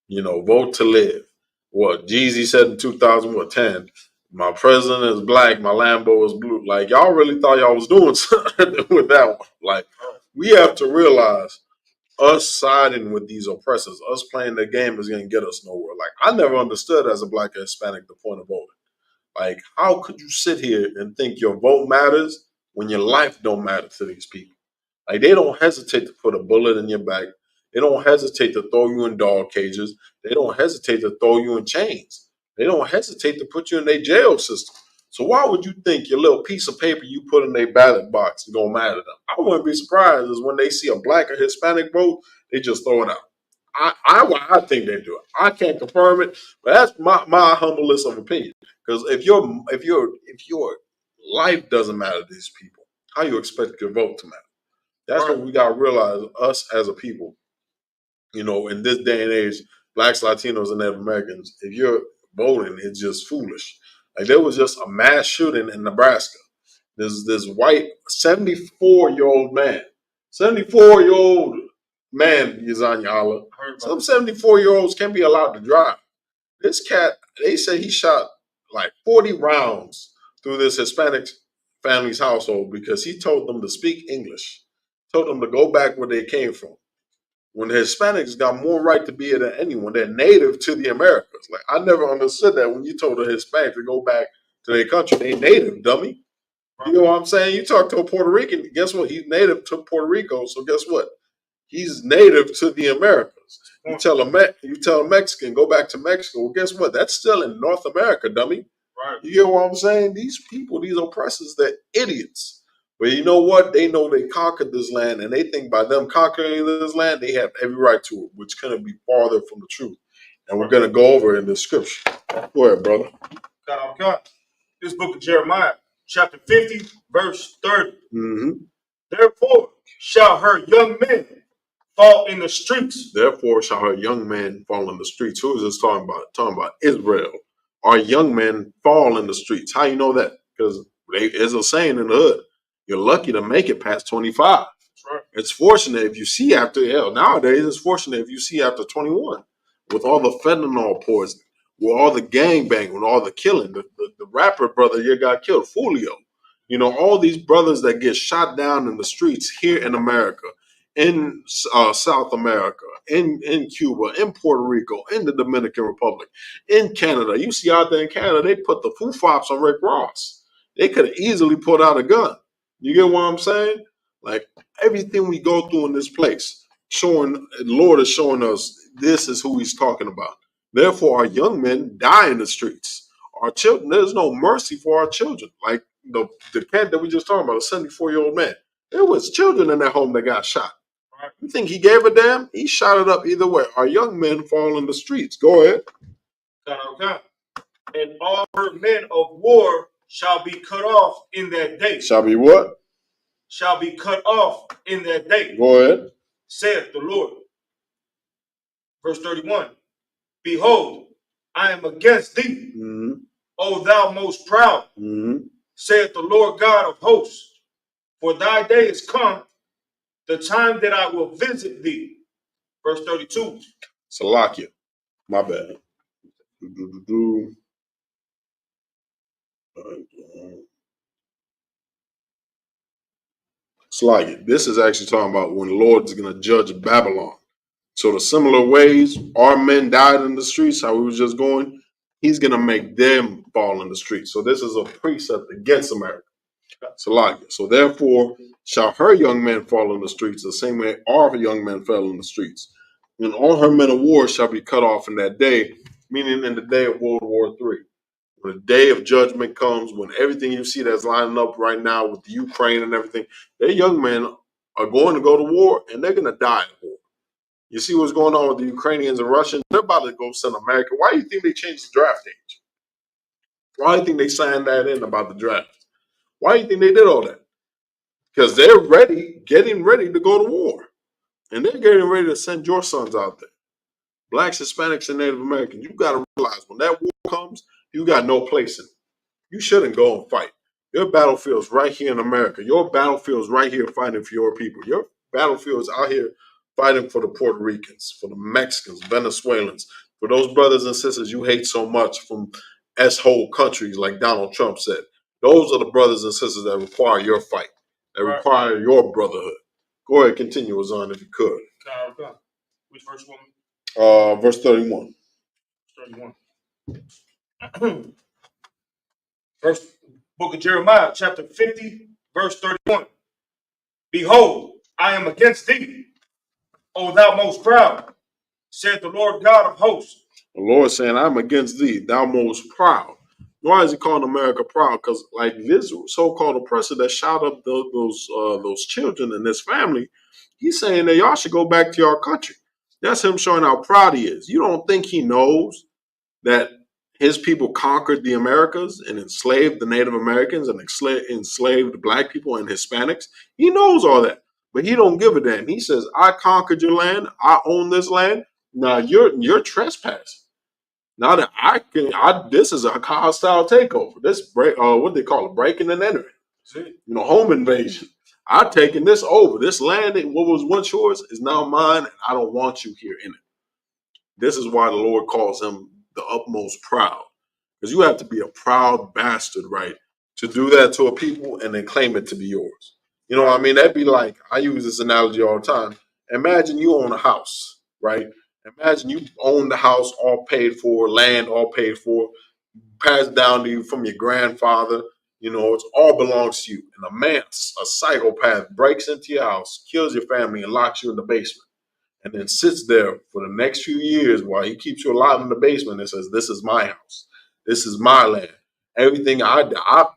You know, vote to live. What Jeezy said in 2010, my president is black, my Lambo is blue. Like, y'all really thought y'all was doing something with that one. Like, we have to realize us siding with these oppressors, us playing the game is going to get us nowhere. Like, I never understood as a black and Hispanic the point of voting. Like, how could you sit here and think your vote matters when your life don't matter to these people? Like, they don't hesitate to put a bullet in your back. They don't hesitate to throw you in dog cages. They don't hesitate to throw you in chains. They don't hesitate to put you in their jail system. So why would you think your little piece of paper you put in their ballot box is gonna matter to them? I wouldn't be surprised is when they see a black or Hispanic vote, they just throw it out. I think they do it. I can't confirm it, but that's my humblest of opinion. Because if your life doesn't matter to these people, how you expect your vote to matter? That's what we gotta realize. Us as a people, in this day and age, blacks, Latinos, and Native Americans, if you're voting, it's just foolish. Like, there was just a mass shooting in Nebraska. There's this white 74-year-old man, 74-year-old man, Yazanya Allah. Some 74-year-olds can't be allowed to drive. This cat, they say he shot like 40 rounds through this Hispanic family's household because he told them to speak English, told them to go back where they came from. When the Hispanics got more right to be here than anyone, they're native to the Americas. Like, I never understood that when you told a Hispanic to go back to their country, they native, dummy. You know what I'm saying? You talk to a Puerto Rican, guess what? He's native to Puerto Rico, so guess what? He's native to the Americas. You tell a Mexican, go back to Mexico, well, guess what? That's still in North America, dummy. Right. You get what I'm saying? These people, these oppressors, they're idiots. But you know what? They know they conquered this land, and they think by them conquering this land, they have every right to it, which couldn't be farther from the truth. And we're going to go over it in the scripture. Go ahead, brother. God. This book of Jeremiah, chapter 50, verse 30. Mm-hmm. Therefore shall her young men fall in the streets. Therefore shall her young men fall in the streets. Who is this talking about? Talking about Israel. Our young men fall in the streets. How you know that? Because there's a saying in the hood. You're lucky to make it past 25. That's right. It's fortunate if you see after, nowadays it's fortunate if you see after 21. With all the fentanyl poisoning, with all the gangbanging, with all the killing. The rapper brother here got killed, Fulio. All these brothers that get shot down in the streets here in America, in South America, in Cuba, in Puerto Rico, in the Dominican Republic, in Canada. You see out there in Canada, they put the foo-fops on Rick Ross. They could have easily put out a gun. You get what I'm saying? Like, everything we go through in this place, the Lord is showing us this is who he's talking about. Therefore, our young men die in the streets. Our children, there's no mercy for our children. Like the cat that we just talked about, a 74-year-old man. There was children in that home that got shot. Right. You think he gave a damn? He shot it up either way. Our young men fall in the streets. Go ahead. God. And all her men of war shall be cut off in that day. Shall be what? Shall be cut off in that day. Go ahead. Saith the Lord. Verse 31. Behold, I am against thee, O thou most proud, saith the Lord God of hosts. For thy day is come, the time that I will visit thee. Verse 32. Salakia. My bad. Slack. This is actually talking about when the Lord is going to judge Babylon. So the similar ways our men died in the streets, how we was just going, he's going to make them fall in the streets. So this is a precept against America. Salakia. So therefore shall her young men fall in the streets the same way our young men fell in the streets. And all her men of war shall be cut off in that day, meaning in the day of World War III. When the day of judgment comes, when everything you see that's lining up right now with the Ukraine and everything, their young men are going to go to war and they're going to die in war. You see what's going on with the Ukrainians and Russians? They're about to go send America. Why do you think they changed the draft age? Why do you think they signed that in about the draft? Why do you think they did all that? Because they're getting ready to go to war. And they're getting ready to send your sons out there. Blacks, Hispanics, and Native Americans, you got to realize when that war comes, you got no place in it. You shouldn't go and fight. Your battlefield's right here in America. Your battlefield's right here fighting for your people. Your battlefield's out here fighting for the Puerto Ricans, for the Mexicans, Venezuelans, for those brothers and sisters you hate so much from S-hole countries like Donald Trump said. Those are the brothers and sisters that require your fight, that require your brotherhood. Go ahead, continue, Azan, if you could. Which verse woman? Verse 31. 31. Verse book of Jeremiah, chapter 50, verse 31. Behold, I am against thee, O thou most proud, said the Lord God of hosts. The Lord saying, I'm against thee, thou most proud. Why is he calling America proud? Because like this so-called oppressor that shot up those children and this family, he's saying that y'all should go back to your country. That's him showing how proud he is. You don't think he knows that his people conquered the Americas and enslaved the Native Americans and enslaved black people and Hispanics? He knows all that, but he don't give a damn. He says, I conquered your land. I own this land. Now you're trespassing. Now that this is a hostile takeover. This what they call it, breaking and entering. Home invasion. I've taken this over. This land, what was once yours, is now mine, and I don't want you here in it. This is why the Lord calls him the utmost proud. Because you have to be a proud bastard, right, to do that to a people and then claim it to be yours. You know what I mean? That'd be like, I use this analogy all the time. Imagine you own a house, right? Imagine you own the house, all paid for, land all paid for, passed down to you from your grandfather. It's all belongs to you. And a man, a psychopath, breaks into your house, kills your family, and locks you in the basement. And then sits there for the next few years while he keeps you alive in the basement and says, this is my house. This is my land. Everything I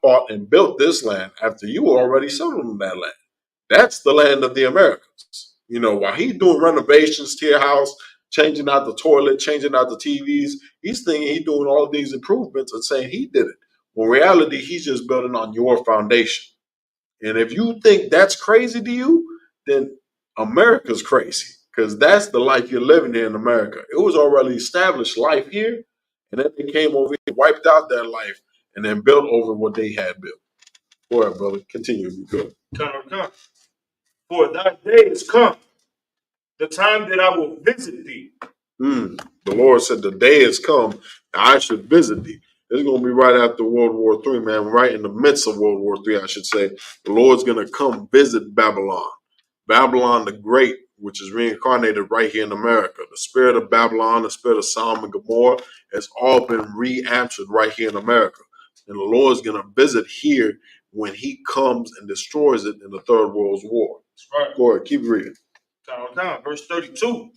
bought and built this land after you already settled in that land. That's the land of the Americans. While he's doing renovations to your house, changing out the toilet, changing out the TVs, he's thinking he's doing all of these improvements and saying he did it. When in reality, he's just building on your foundation. And if you think that's crazy to you, then America's crazy. Because that's the life you're living here in America. It was already established life here, and then they came over here, wiped out that life, and then built over what they had built. Go ahead, brother. Continue if you could. Come. For thy day is come, the time that I will visit thee. The Lord said, the day has come, and I should visit thee. It's going to be right after World War III, man. Right in the midst of World War III, I should say. The Lord's going to come visit Babylon. Babylon the Great, which is reincarnated right here in America. The spirit of Babylon, the spirit of Sodom and Gomorrah has all been re-answered right here in America. And the Lord is going to visit here when he comes and destroys it in the Third World War. That's right. Go ahead, keep reading. Verse 32.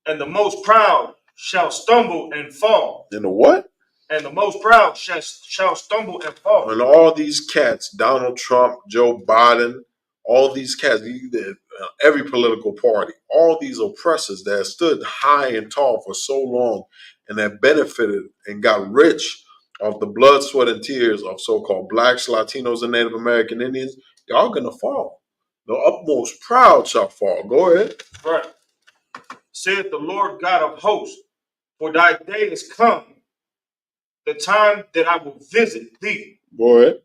And the most proud shall stumble and fall. And the what? And the most proud shall stumble and fall. And all these cats, Donald Trump, Joe Biden, all these cats, every political party, all these oppressors that stood high and tall for so long and that benefited and got rich off the blood, sweat, and tears of so-called blacks, Latinos, and Native American Indians, y'all gonna fall. The utmost proud shall fall. Go ahead. Right. Said the Lord God of hosts, for thy day is come, the time that I will visit thee. Go ahead.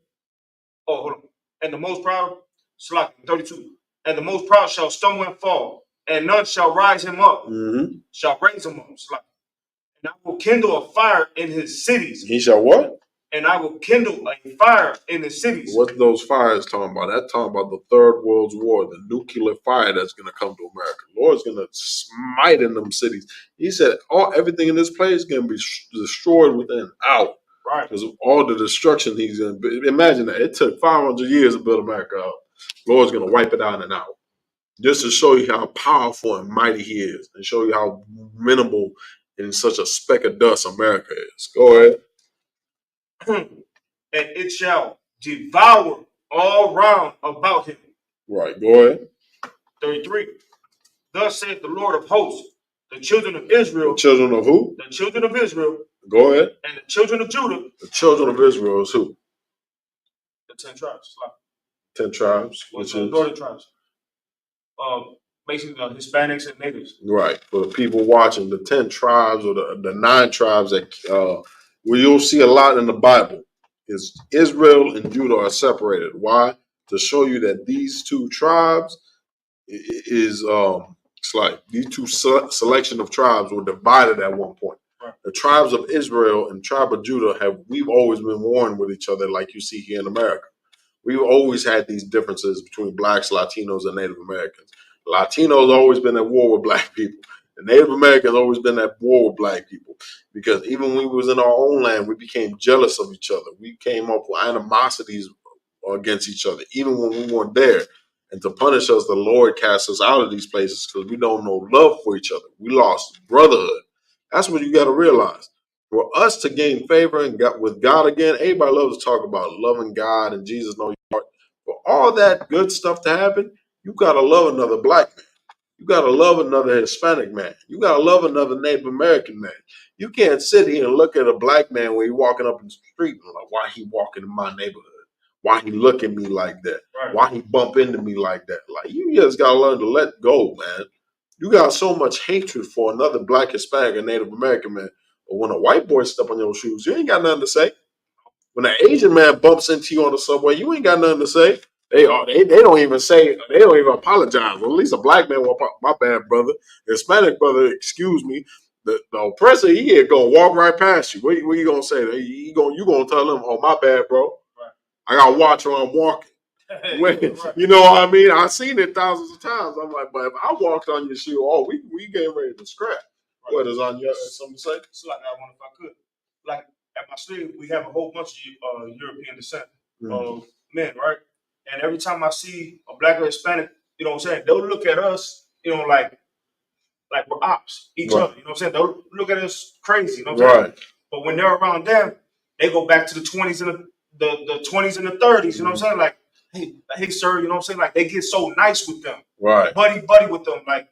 Oh, hold on. And the most proud, 32. And the most proud shall stumble and fall, and none shall rise him up, shall raise him up. And I will kindle a fire in his cities. He shall what? And I will kindle a fire in his cities. What those fires talking about? That's talking about the Third World War, the nuclear fire that's going to come to America. The Lord's going to smite in them cities. He said everything in this place is going to be destroyed within an hour. Right. Because of all the destruction he's going to be. Imagine that. It took 500 years to build America up. The Lord's going to wipe it out in an hour. Just to show you how powerful and mighty he is. And show you how minimal in such a speck of dust America is. Go ahead. And it shall devour all round about him. Right, go ahead. 33. Thus saith the Lord of hosts, the children of Israel. The children of who? The children of Israel. Go ahead. And the children of Judah. The children of Israel is who? The 10 tribes. 10 tribes. Which is? Northern tribes. Basically the Hispanics and natives. Right. For the people watching, the 10 tribes or the 9 tribes that where you'll see a lot in the Bible is Israel and Judah are separated. Why? To show you that these two tribes is it's like these two selection of tribes were divided at one point. Right. The tribes of Israel and tribe of Judah we've always been warring with each other, like you see here in America. We've always had these differences between blacks, Latinos, and Native Americans. Latinos always been at war with black people. The Native Americans always been at war with black people because even when we was in our own land, we became jealous of each other. We came up with animosities against each other, even when we weren't there. And to punish us, the Lord cast us out of these places because we don't know love for each other. We lost brotherhood. That's what you got to realize. For us to gain favor and with God again, everybody loves to talk about loving God and Jesus know your heart. For all that good stuff to happen, you got to love another black man. You got to love another Hispanic man. You got to love another Native American man. You can't sit here and look at a black man when he's walking up in the street and like, why he walking in my neighborhood? Why he look at me like that? Right. Why he bump into me like that? Like, you just got to learn to let go, man. You got so much hatred for another black, Hispanic, and Native American man. But when a white boy step on your shoes, you ain't got nothing to say. When an Asian man bumps into you on the subway, you ain't got nothing to say. They don't even say, they don't even apologize. Well, at least a black man will, my bad, brother. Hispanic brother, excuse me. The oppressor, he ain't gonna walk right past you. What you gonna say? You gonna tell him, oh, my bad, bro. Right. I gotta watch when I'm walking. You know what I mean? I've seen it thousands of times. I'm like, but if I walked on your shoe, oh, we getting ready to scrap. Right. What is on your something to say? It's like I wonder if I could. Like at my city, we have a whole bunch of European descent men, right? And every time I see a black or Hispanic, you know what I'm saying, they'll look at us, you know, like we're ops, each Right. other. You know what I'm saying? They'll look at us crazy, you know what I'm saying? Right. But when they're around them, they go back to the 20s and the 20s and the 30s, you know what I'm saying? Like, hey, sir, you know what I'm saying? Like they get so nice with them. Right. Buddy with them, like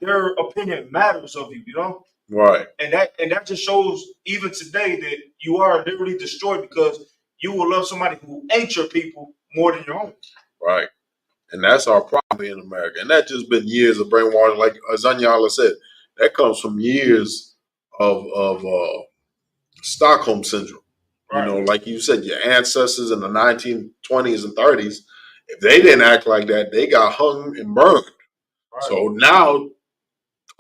their opinion matters of you, you know? Right. And that just shows even today that you are literally destroyed because you will love somebody who ain't your people more than your own. Right. And that's our problem in America. And that's just been years of brainwashing. Like Azanyala said, that comes from years of Stockholm syndrome. Right. You know, like you said, your ancestors in the 1920s and 30s, if they didn't act like that, they got hung and burned. Right. So now,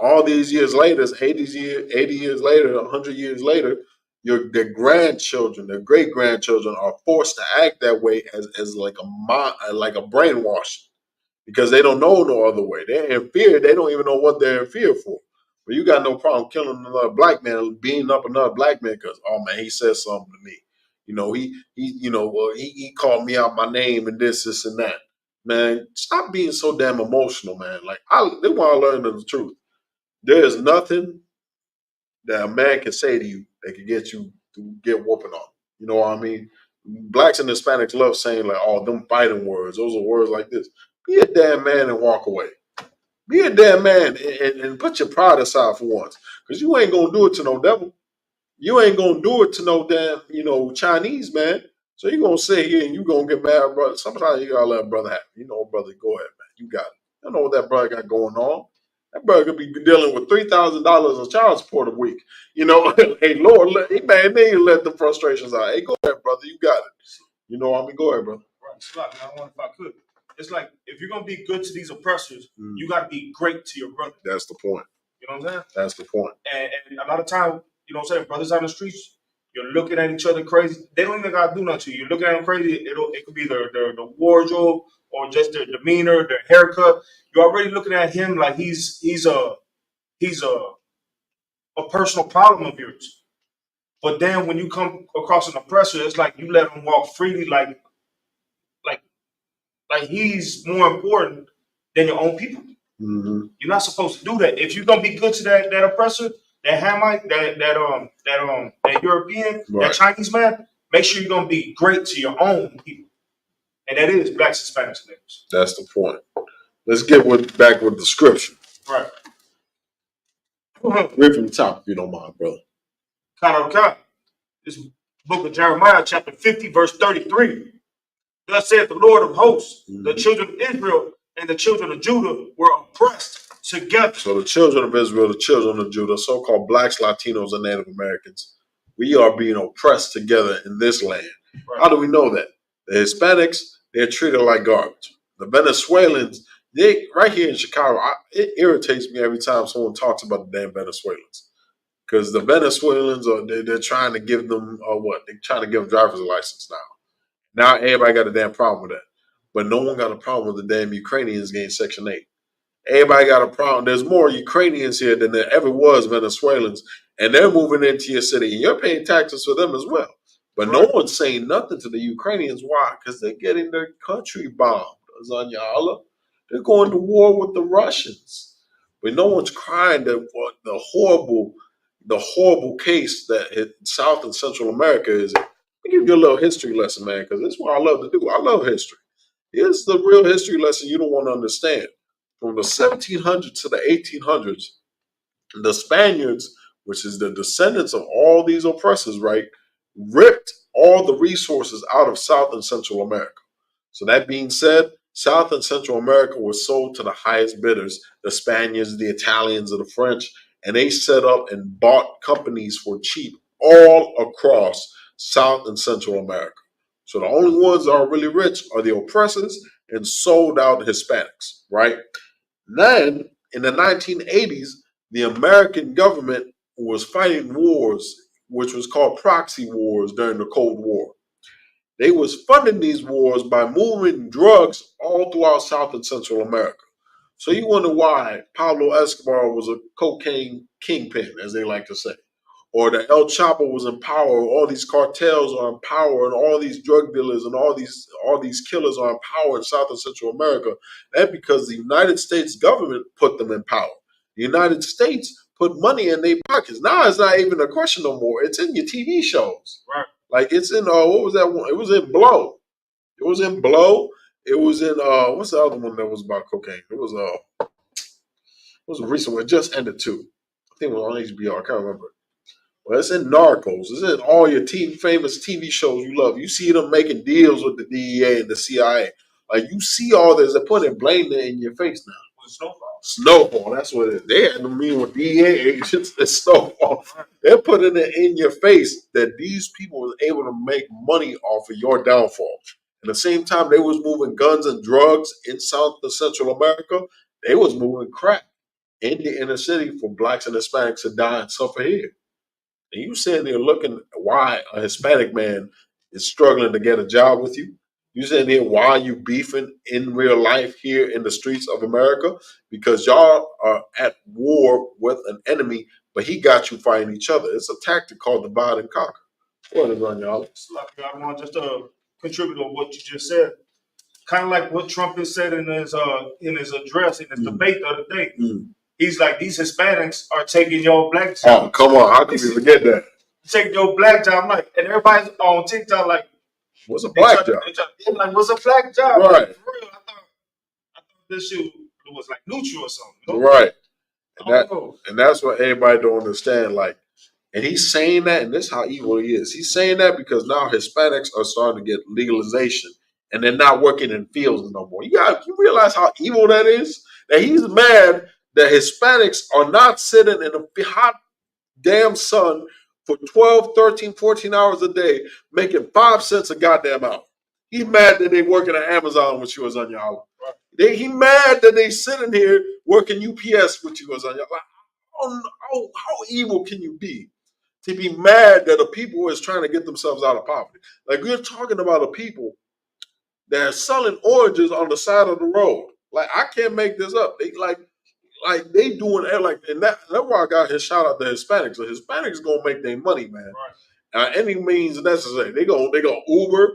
all these years later, 80 years later, 100 years later, their grandchildren, their great grandchildren are forced to act that way as like a brainwash because they don't know no other way. They're in fear. They don't even know what they're in fear for. But you got no problem killing another black man, beating up another black man because, oh man, he said something to me. You know, he called me out my name and this and that. Man, stop being so damn emotional, man. Like they want to learn the truth. There is nothing that a man can say to you that can get you to get whooping on. You know what I mean? Blacks and Hispanics love saying like, "Oh, them fighting words." Those are words like this. Be a damn man and walk away. Be a damn man and put your pride aside for once, because you ain't gonna do it to no devil. You ain't gonna do it to no damn Chinese man. So you gonna sit here and you gonna get mad, brother. Sometimes you gotta let a brother have it. You know, brother, go ahead, man. You got it. I know what that brother got going on. That brother could be dealing with $3,000 of child support a week. You know, hey Lord, man, they let the frustrations out. Hey, go ahead, brother, you got it. You know what I mean? Go ahead, brother. Right. It's like, I wonder if I could. It's like if you're gonna be good to these oppressors, you gotta be great to your brother. That's the point. You know what I'm saying? That's the point. And a lot of time, you know what I'm saying, brothers out in the streets, you're looking at each other crazy. They don't even gotta do nothing to you. You're looking at them crazy. It could be the wardrobe or just their demeanor, their haircut. You're already looking at him like he's a personal problem of yours. But then when you come across an oppressor, it's like you let him walk freely, like he's more important than your own people. Mm-hmm. You're not supposed to do that. If you're gonna be good to that oppressor, that Hamite, that European, Right. that Chinese man, make sure you're gonna be great to your own people, and that is blacks, Hispanics, and niggas. That's the point. Let's get back with the scripture. Right. Read from the top if you don't mind, brother. Kind. This book of Jeremiah, chapter 50, verse 33. Thus saith the Lord of hosts, the children of Israel and the children of Judah were oppressed together. So the children of Israel, the children of Judah, so-called blacks, Latinos, and Native Americans, we are being oppressed together in this land. Right. How do we know that? The Hispanics, they're treated like garbage. The Venezuelans, they right here in Chicago, it irritates me every time someone talks about the damn Venezuelans. Because the Venezuelans, they're trying to give them, they're trying to give them driver's license now. Now everybody got a damn problem with that. But no one got a problem with the damn Ukrainians getting Section 8. Everybody got a problem. There's more Ukrainians here than there ever was Venezuelans, and they're moving into your city, and you're paying taxes for them as well. But no one's saying nothing to the Ukrainians. Why? Because they're getting their country bombed. Azanya Allah. They're going to war with the Russians. But no one's crying that the horrible case that hit South and Central America is. Let me give you a little history lesson, man, because this is what I love to do. I love history. Here's the real history lesson you don't want to understand. From the 1700s to the 1800s, the Spaniards, which is the descendants of all these oppressors, right, ripped all the resources out of South and Central America. So that being said, South and Central America was sold to the highest bidders, the Spaniards, the Italians, and the French, and they set up and bought companies for cheap all across South and Central America. So the only ones that are really rich are the oppressors and sold out Hispanics, right? Then in the 1980s, the American government was fighting wars, which was called proxy wars during the Cold War. They was funding these wars by moving drugs all throughout South and Central America. So you wonder why Pablo Escobar was a cocaine kingpin, as they like to say. Or that El Chapo was in power, all these cartels are in power, and all these drug dealers and all these killers are in power in South and Central America. That's because the United States government put them in power. The United States put money in their pockets. Now it's not even a question no more. It's in your TV shows. Right. Like it's in what was that one? It was in Blow. It was in Blow. It was in what's the other one that was about cocaine? It was a recent one. It just ended too. I think it was on HBO. I can't remember. Well, it's in Narcos. It's in all your famous TV shows you love. You see them making deals with the DEA and the CIA. Like you see all this. They're putting blame in your face now. Snowfall, that's what it is. They had to mean with DEA agents and Snowfall. They're putting it in your face that these people was able to make money off of your downfall. At the same time, they was moving guns and drugs in South and Central America. They was moving crack in the inner city for blacks and Hispanics to die and suffer here. And you sitting there looking why a Hispanic man is struggling to get a job with you. You sitting there why you beefing in real life here in the streets of America because y'all are at war with an enemy, but he got you fighting each other. It's a tactic called divide and conquer. What is on y'all? I want just to contribute on what you just said. Kind of like what Trump has said in his address in his debate the other day. He's like, these Hispanics are taking your black job. Oh, come on. How could you forget that? Taking your black job. I'm like, and everybody's on TikTok like, what's a black job? Like, what's a black job? Right. Like, for real, I thought this shit was like neutral or something. You know? Right. And that's what everybody don't understand. Like, and he's saying that, and this is how evil he is. He's saying that because now Hispanics are starting to get legalization, and they're not working in fields no more. You realize how evil that is? That he's mad that Hispanics are not sitting in the hot damn sun for 12, 13, 14 hours a day, making 5 cents a goddamn hour. He's mad that they working at Amazon with you as on your hour. He mad that they sitting here working UPS with you as on your hour. How evil can you be to be mad that a people is trying to get themselves out of poverty? Like we're talking about a people that are selling oranges on the side of the road. Like I can't make this up. Like they doing it like, and that's why I got his shout out to Hispanics. The Hispanics gonna make their money, man. Right. Any means necessary. They gonna Uber.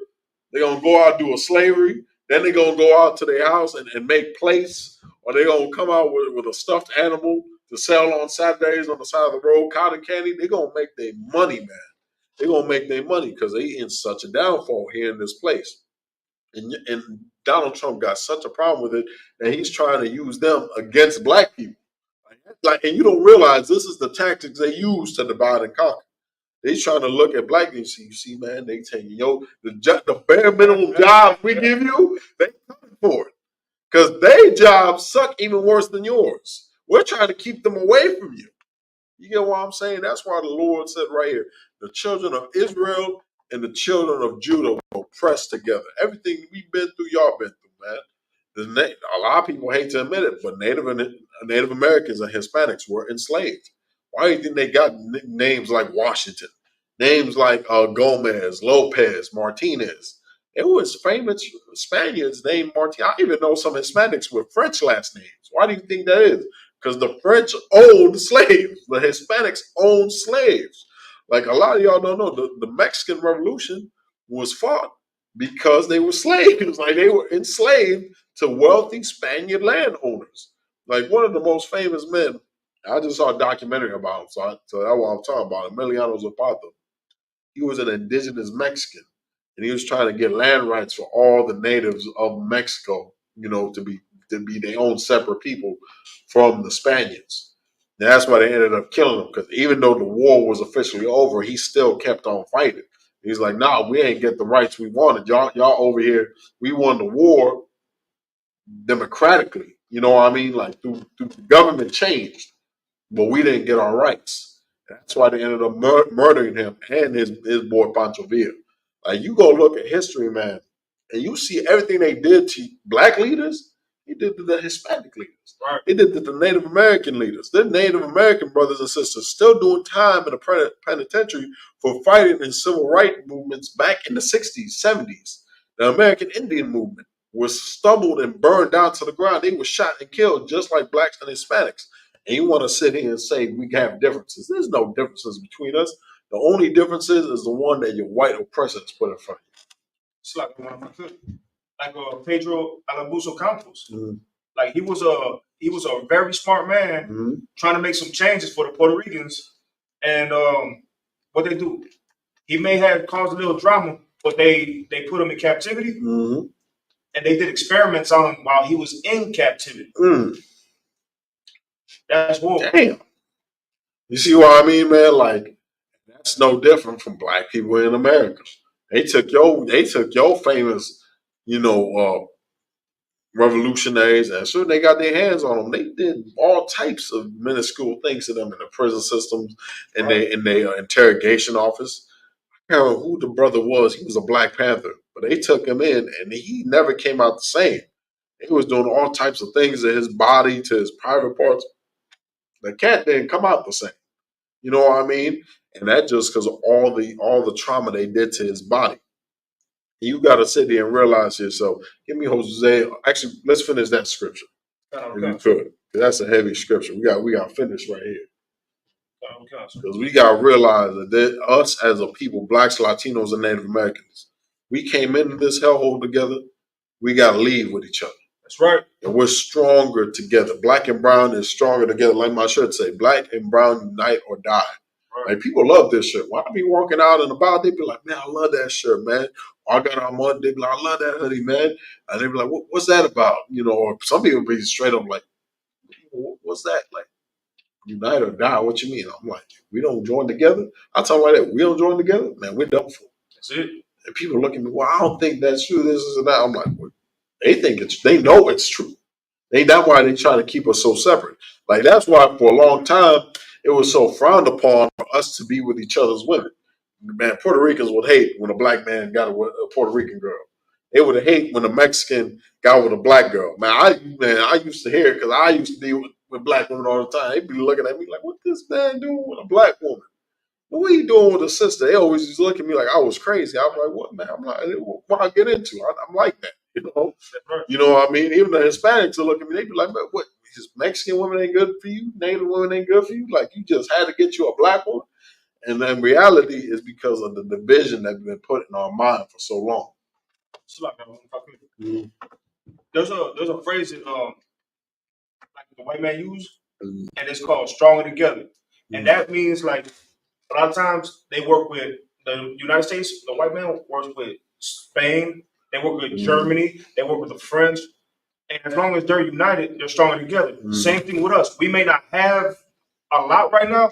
They gonna go out and do a slavery. Then they gonna go out to their house and make plates, or they gonna come out with a stuffed animal to sell on Saturdays on the side of the road, cotton candy. They gonna make their money, man. They gonna make their money because they in such a downfall here in this place. And Donald Trump got such a problem with it that he's trying to use them against black people. And you don't realize this is the tactics they use to divide and conquer. They trying to look at black people. You see, man, they taking the bare minimum jobs we give you, they coming for it. Because their jobs suck even worse than yours. We're trying to keep them away from you. You get what I'm saying? That's why the Lord said right here, the children of Israel and the children of Judah will press together. Everything we've been through, y'all been through, man. A lot of people hate to admit it, but Native Americans and Hispanics were enslaved. Why do you think they got names like Washington, names like Gomez, Lopez, Martinez? It was famous Spaniards named Martinez. I even know some Hispanics with French last names. Why do you think that is? Because the French owned slaves. The Hispanics owned slaves. Like a lot of y'all don't know, the Mexican Revolution was fought because they were slaves. Like they were enslaved to wealthy Spaniard landowners. Like one of the most famous men, I just saw a documentary about him, so that's what I'm talking about. Emiliano Zapata. He was an indigenous Mexican, and he was trying to get land rights for all the natives of Mexico, to be their own separate people from the Spaniards. And that's why they ended up killing him, because even though the war was officially over, he still kept on fighting. He's like, nah, we ain't get the rights we wanted. Y'all over here, we won the war democratically. You know what I mean? Like through the government changed, but we didn't get our rights. That's why they ended up murdering him and his boy Pancho Villa. Like you go look at history, man, and you see everything they did to black leaders. He did to the Hispanic leaders. Right. He did to the Native American leaders. The Native American brothers and sisters still doing time in the penitentiary for fighting in civil rights movements back in the 60s, 70s. The American Indian movement was stumbled and burned down to the ground. They were shot and killed just like blacks and Hispanics. And you want to sit here and say we have differences. There's no differences between us. The only difference is the one that your white oppressor has put in front of you. It's like Pedro Alonso Campos. Mm-hmm. Like he was a very smart man, mm-hmm. trying to make some changes for the Puerto Ricans. And what they do, he may have caused a little drama, but they put him in captivity, mm-hmm. and they did experiments on him while he was in captivity. Mm. That's horrible. Damn. You see what I mean, man? Like that's no different from black people in America. They took your famous, revolutionaries, and sure they got their hands on them. They did all types of minuscule things to them in the prison systems and in their interrogation office. I can't remember who the brother was. He was a Black Panther, but they took him in, and he never came out the same. He was doing all types of things to his body, to his private parts. The cat didn't come out the same. You know what I mean? And that just because of all the trauma they did to his body. You got to sit there and realize yourself. Give me Hosea. Actually, let's finish that scripture. If you could, that's a heavy scripture. We got to finish right here. Because we got to realize that us as a people, blacks, Latinos, and Native Americans, we came into this hellhole together. We got to leave with each other. That's right. And we're stronger together. Black and brown is stronger together. Like my shirt say, black and brown unite or die. Right. Like people love this shirt. When I be walking out and about, they be like, man, I love that shirt, man. Or I got on one, they be like, I love that hoodie, man. And they be like, what's that about? Or some people be straight up like, what's that? Like, unite or die, what you mean? I'm like, we don't join together? I tell them like that, we don't join together? Man, we're done for. That's it. And people look at me, well, I don't think that's true, this is that. I'm like, well, they know it's true. That's why they try to keep us so separate. Like, that's why for a long time, it was so frowned upon for us to be with each other's women. Man, Puerto Ricans would hate when a black man got a Puerto Rican girl. They would hate when a Mexican got with a black girl. Man, I used to hear it because I used to be with black women all the time. They'd be looking at me like, what this man doing with a black woman? What are you doing with a sister? They always just look at me like I was crazy. I was like, what, man? I'm like, what I get into? I'm like that, You know what I mean? Even the Hispanics will look at me. They be like, man, what? Just Mexican women ain't good for you? Native women ain't good for you? Like, you just had to get you a black woman? And then reality is because of the division that's been put in our mind for so long. Mm-hmm. There's a phrase that like the white man use, and it's called "stronger together," and that means like a lot of times they work with the United States. The white man works with Spain. They work with Germany. They work with the French, and as long as they're united, they're stronger together. Same thing with us. We may not have a lot right now,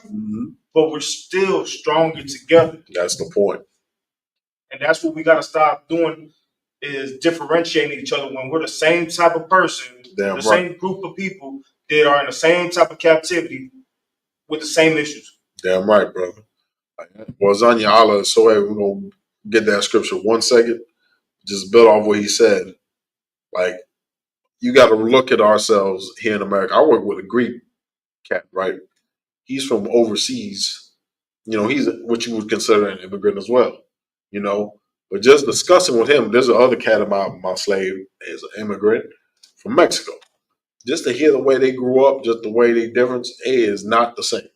but we're still stronger together. That's the point. And that's what we got to stop doing, is differentiating each other when we're the same type of person, same group of people that are in the same type of captivity with the same issues. Damn right, brother. Well, Zanya Allah, so we're going to get that scripture 1 second. Just build off what he said. Like, you got to look at ourselves here in America. I work with a Greek cat, right? He's from overseas. He's what you would consider an immigrant as well. But just discussing with him, there's another cat of my slave is an immigrant from Mexico. just to hear the way they grew up, just the way they difference is not the same.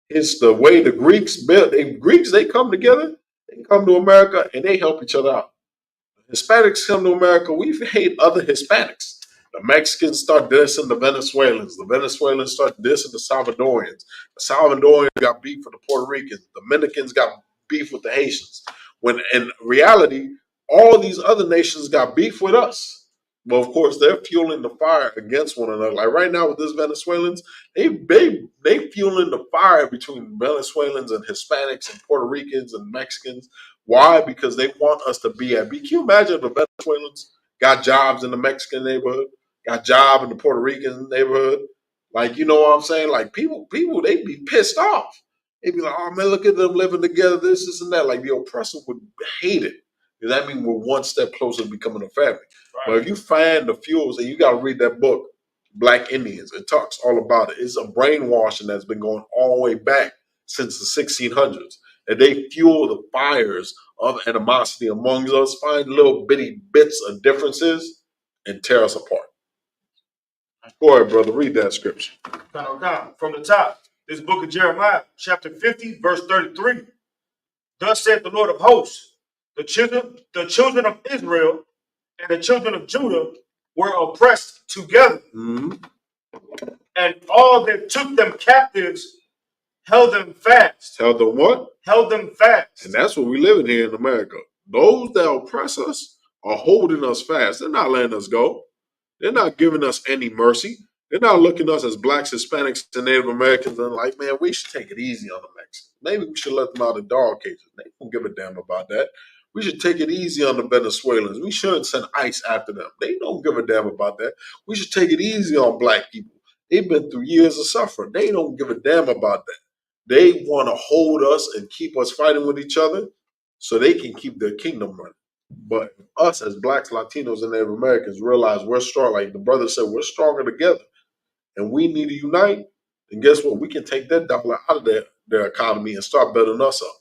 It's the way the Greeks built. They come together, they come to America, and they help each other out. Hispanics come to America, we hate other Hispanics. The Mexicans start dissing the Venezuelans. The Venezuelans start dissing the Salvadorians. The Salvadorians got beef with the Puerto Ricans. The Dominicans got beef with the Haitians. When in reality, all these other nations got beef with us. Well, of course, they're fueling the fire against one another. Like right now with this Venezuelans, they fueling the fire between Venezuelans and Hispanics and Puerto Ricans and Mexicans. Why? Because they want us to be at. Can you imagine if the Venezuelans got jobs in the Mexican neighborhood, got job in the Puerto Rican neighborhood? Like, you know what I'm saying? Like people, they'd be pissed off. They'd be like, oh man, look at them living together, this and that. Like the oppressor would hate it. Because that means we're one step closer to becoming a family. Right. But if you find the fuels, and you got to read that book, Black Indians, it talks all about it. It's a brainwashing that's been going all the way back since the 1600s. And they fuel the fires of animosity among us, find little bitty bits of differences, and tear us apart. Go ahead, brother, read that scripture. From the top, this book of Jeremiah, chapter 50, verse 33. Thus saith the Lord of hosts, the children of Israel and the children of Judah were oppressed together. Mm-hmm. And all that took them captives held them fast. Held them what? Held them fast. And that's what we live in here in America. Those that oppress us are holding us fast. They're not letting us go. They're not giving us any mercy. They're not looking at us as blacks, Hispanics, and Native Americans and like, man, we should take it easy on the Mexicans. Maybe we should let them out of dog cages. They don't give a damn about that. We should take it easy on the Venezuelans. We shouldn't send ICE after them. They don't give a damn about that. We should take it easy on black people. They've been through years of suffering. They don't give a damn about that. They want to hold us and keep us fighting with each other so they can keep their kingdom running. But us as blacks, Latinos, and Native Americans realize we're strong. Like the brother said, we're stronger together. And we need to unite. And guess what? We can take that dollar out of their economy and start building us up.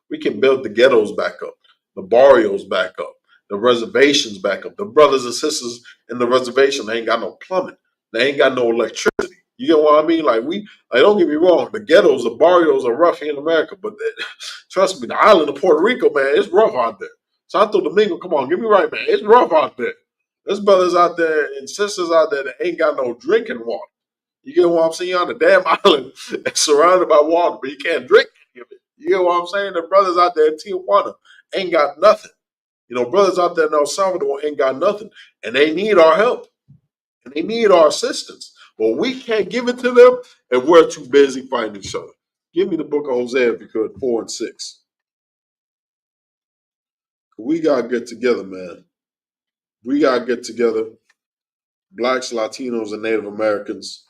We can build the ghettos back up, the barrios back up, the reservations back up. The brothers and sisters in the reservation, they ain't got no plumbing. They ain't got no electricity. You get what I mean? Like don't get me wrong. The ghettos, the barrios are rough here in America, but trust me, the island of Puerto Rico, man, it's rough out there. Santo Domingo, come on, get me right, man. It's rough out there. There's brothers out there and sisters out there that ain't got no drinking water. You get what I'm saying? You're on the damn island surrounded by water, but you can't drink any of it. You get what I'm saying? The brothers out there in Tijuana ain't got nothing. You know, brothers out there in El Salvador ain't got nothing. And they need our help. And they need our assistance. But we can't give it to them if we're too busy fighting each other. Give me the book of Hosea if you could, 4 and 6. We got to get together, man. We got to get together. Blacks, Latinos, and Native Americans.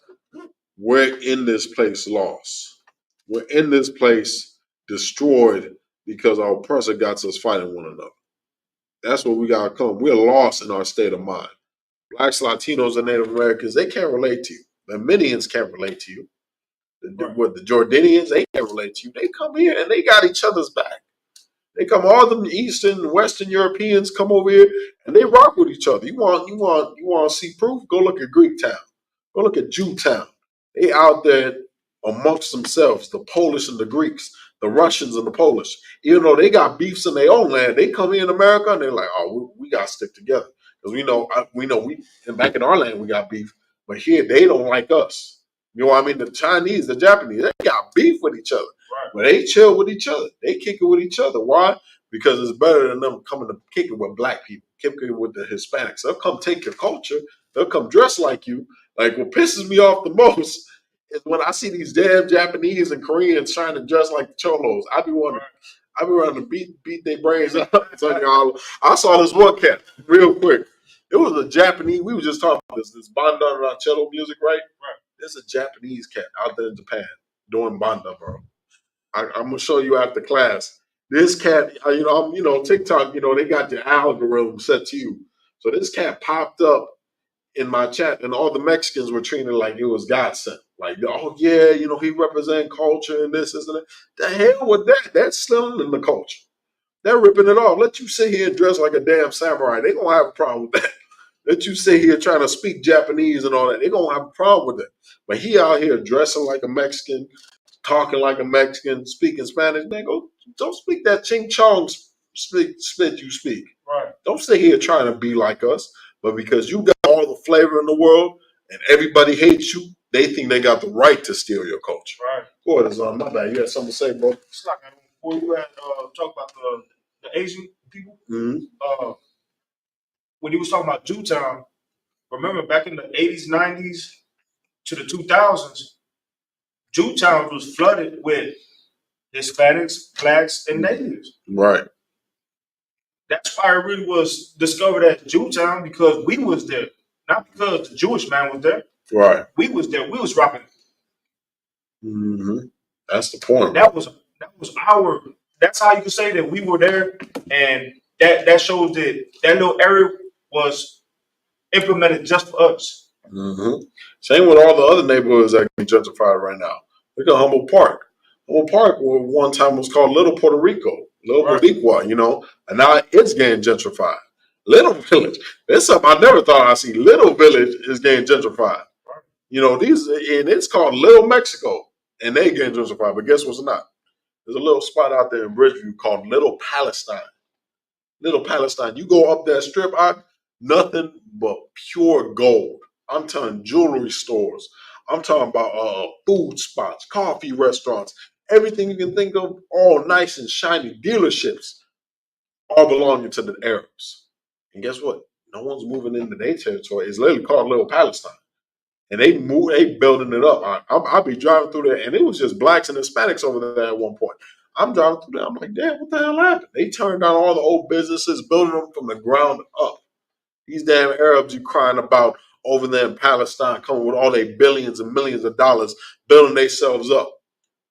We're in this place lost. We're in this place destroyed because our oppressor got us fighting one another. That's what we got to come. We're lost in our state of mind. Blacks, Latinos, and Native Americans, they can't relate to you. The Armenians can't relate to you. The Jordanians, they can't relate to you. They come here and they got each other's back. They come, all them Eastern and Western Europeans come over here and they rock with each other. You want to see proof? Go look at Greek town. Go look at Jew town. They out there amongst themselves, the Polish and the Greeks, the Russians and the Polish. Even though they got beefs in their own land, they come here in America and they're like, oh, we got to stick together. Because we know back in our land we got beef, but here they don't like us. You know what I mean? The Chinese, the Japanese, they got beef with each other. Right. But they chill with each other. They kick it with each other. Why? Because it's better than them coming to kick it with black people, kick it with the Hispanics. They'll come take your culture. They'll come dress like you. Like what pisses me off the most is when I see these damn Japanese and Koreans trying to dress like the cholos. I be wanting to beat their brains up. I saw this one cat real quick. It was a Japanese. We were just talking about this banda ranchero music, right? Right. There's a Japanese cat out there in Japan doing banda, bro. I'm gonna show you after class. This cat, TikTok, they got the algorithm set to you. So this cat popped up in my chat, and all the Mexicans were treating it like it was God sent. Like, oh yeah, he represent culture and this, and that. The hell with that? That's still in the culture. They're ripping it off. Let you sit here and dress like a damn samurai. They gonna have a problem with that. Let you sit here trying to speak Japanese and all that. They're gonna have a problem with it. But he out here dressing like a Mexican, talking like a Mexican, speaking Spanish. Man, go don't speak that ching chong spit you speak. Right. Don't sit here trying to be like us. But because you got all the flavor in the world and everybody hates you, they think they got the right to steal your culture. Right. Go ahead, Azan. My bad. You had something to say, bro? It's like before you had talk about the Asian people. Mm-hmm. When he was talking about Jewtown, remember back in the 80s, 90s to the 2000s, Jewtown was flooded with Hispanics, blacks, and natives. Right. That's why it really was discovered as Jewtown, because we was there, not because the Jewish man was there. Right. We was there. We was rocking. Mm-hmm. That's the point. That was our. That's how you can say that we were there, and that shows that little area was implemented just for us. Mm-hmm. Same with all the other neighborhoods that get gentrified right now. Look at Humboldt Park. Humboldt Park, one time was called Little Puerto Rico, Little Boricua, you know, and now it's getting gentrified. Little Village. That's something I never thought I'd see. Little Village is getting gentrified. You know, and it's called Little Mexico, and they getting gentrified. But guess what's not? There's a little spot out there in Bridgeview called Little Palestine. Little Palestine. You go up that strip, nothing but pure gold. I'm talking jewelry stores. I'm talking about food spots, coffee restaurants, everything you can think of, all nice and shiny dealerships, all belonging to the Arabs. And guess what? No one's moving into their territory. It's literally called Little Palestine. And they building it up. I'll be driving through there, and it was just blacks and Hispanics over there at one point. I'm driving through there. I'm like, damn, what the hell happened? They turned down all the old businesses, building them from the ground up. These damn Arabs you crying about over there in Palestine, coming with all their billions and millions of dollars, building themselves up.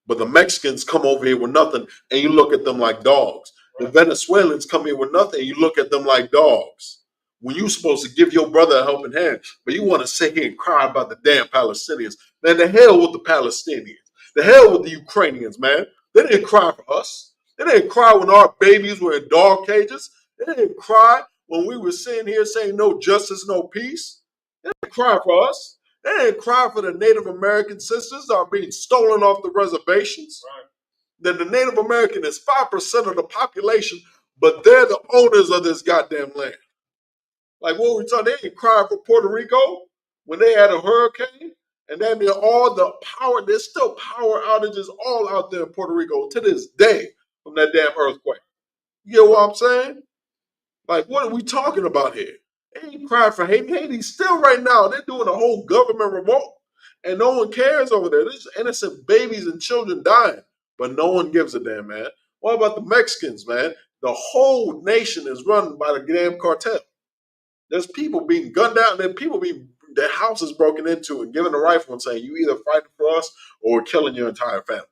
But the Mexicans come over here with nothing, and you look at them like dogs. The Venezuelans come here with nothing, and you look at them like dogs. When you're supposed to give your brother a helping hand, but you want to sit here and cry about the damn Palestinians. Man, the hell with the Palestinians. The hell with the Ukrainians, man. They didn't cry for us. They didn't cry when our babies were in dog cages. They didn't cry when we were sitting here saying no justice, no peace. They didn't cry for us. They didn't cry for the Native American sisters that are being stolen off the reservations. Right. That the Native American is 5% of the population, but they're the owners of this goddamn land. Like what we talking, they didn't cry for Puerto Rico when they had a hurricane, and that mean all the power. There's still power outages all out there in Puerto Rico to this day from that damn earthquake. You get what I'm saying? Like, what are we talking about here? They ain't crying for Haiti. Haiti's still right now. They're doing a whole government revolt, and no one cares over there. There's innocent babies and children dying, but no one gives a damn, man. What about the Mexicans, man? The whole nation is run by the damn cartel. There's people being gunned down, and then people being their houses broken into and given a rifle and saying, you either fighting for us or we're killing your entire family.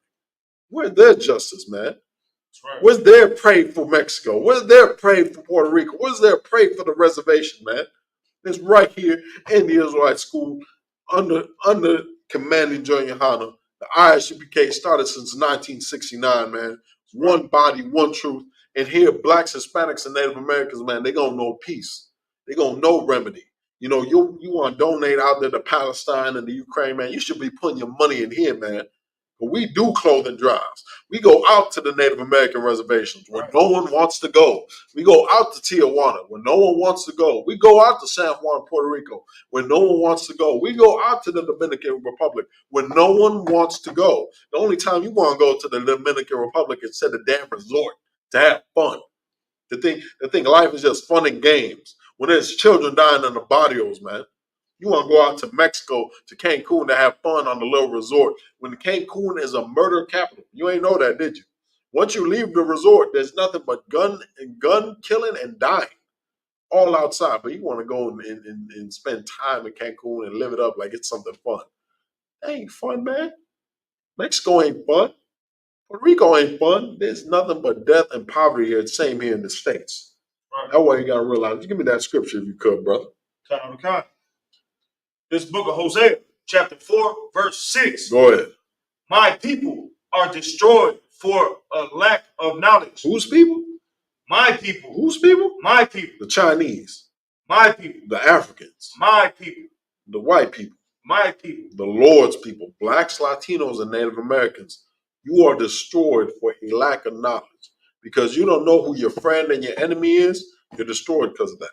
Where's their justice, man? Right. Where's their pray for Mexico? Where's their pray for Puerto Rico? Where's their pray for the reservation, man? It's right here in the Israelite school under commanding Junior Hanna. The ISUPK started since 1969, man. One body, one truth. And here, blacks, Hispanics, and Native Americans, man, they gonna know peace. They gonna know remedy. You know, you want to donate out there to Palestine and the Ukraine, man. You should be putting your money in here, man. But we do clothing drives. We go out to the Native American reservations when no one wants to go. We go out to Tijuana when no one wants to go. We go out to San Juan, Puerto Rico when no one wants to go. We go out to the Dominican Republic when no one wants to go. The only time you want to go to the Dominican Republic is to the damn resort to have fun. To think life is just fun and games. When there's children dying in the barrios, man. You want to go out to Mexico, to Cancun to have fun on the little resort. When Cancun is a murder capital. You ain't know that, did you? Once you leave the resort, there's nothing but gun killing and dying. All outside. But you want to go and spend time in Cancun and live it up like it's something fun. That ain't fun, man. Mexico ain't fun. Puerto Rico ain't fun. There's nothing but death and poverty here. Same here in the States. Right. That's why you got to realize. Just give me that scripture if you could, brother. Time. This book of Hosea, chapter 4, verse 6. Go ahead. My people are destroyed for a lack of knowledge. Whose people? My people. Whose people? My people. The Chinese. My people. The Africans. My people. The white people. My people. The Lord's people. Blacks, Latinos, and Native Americans. You are destroyed for a lack of knowledge. Because you don't know who your friend and your enemy is, you're destroyed because of that.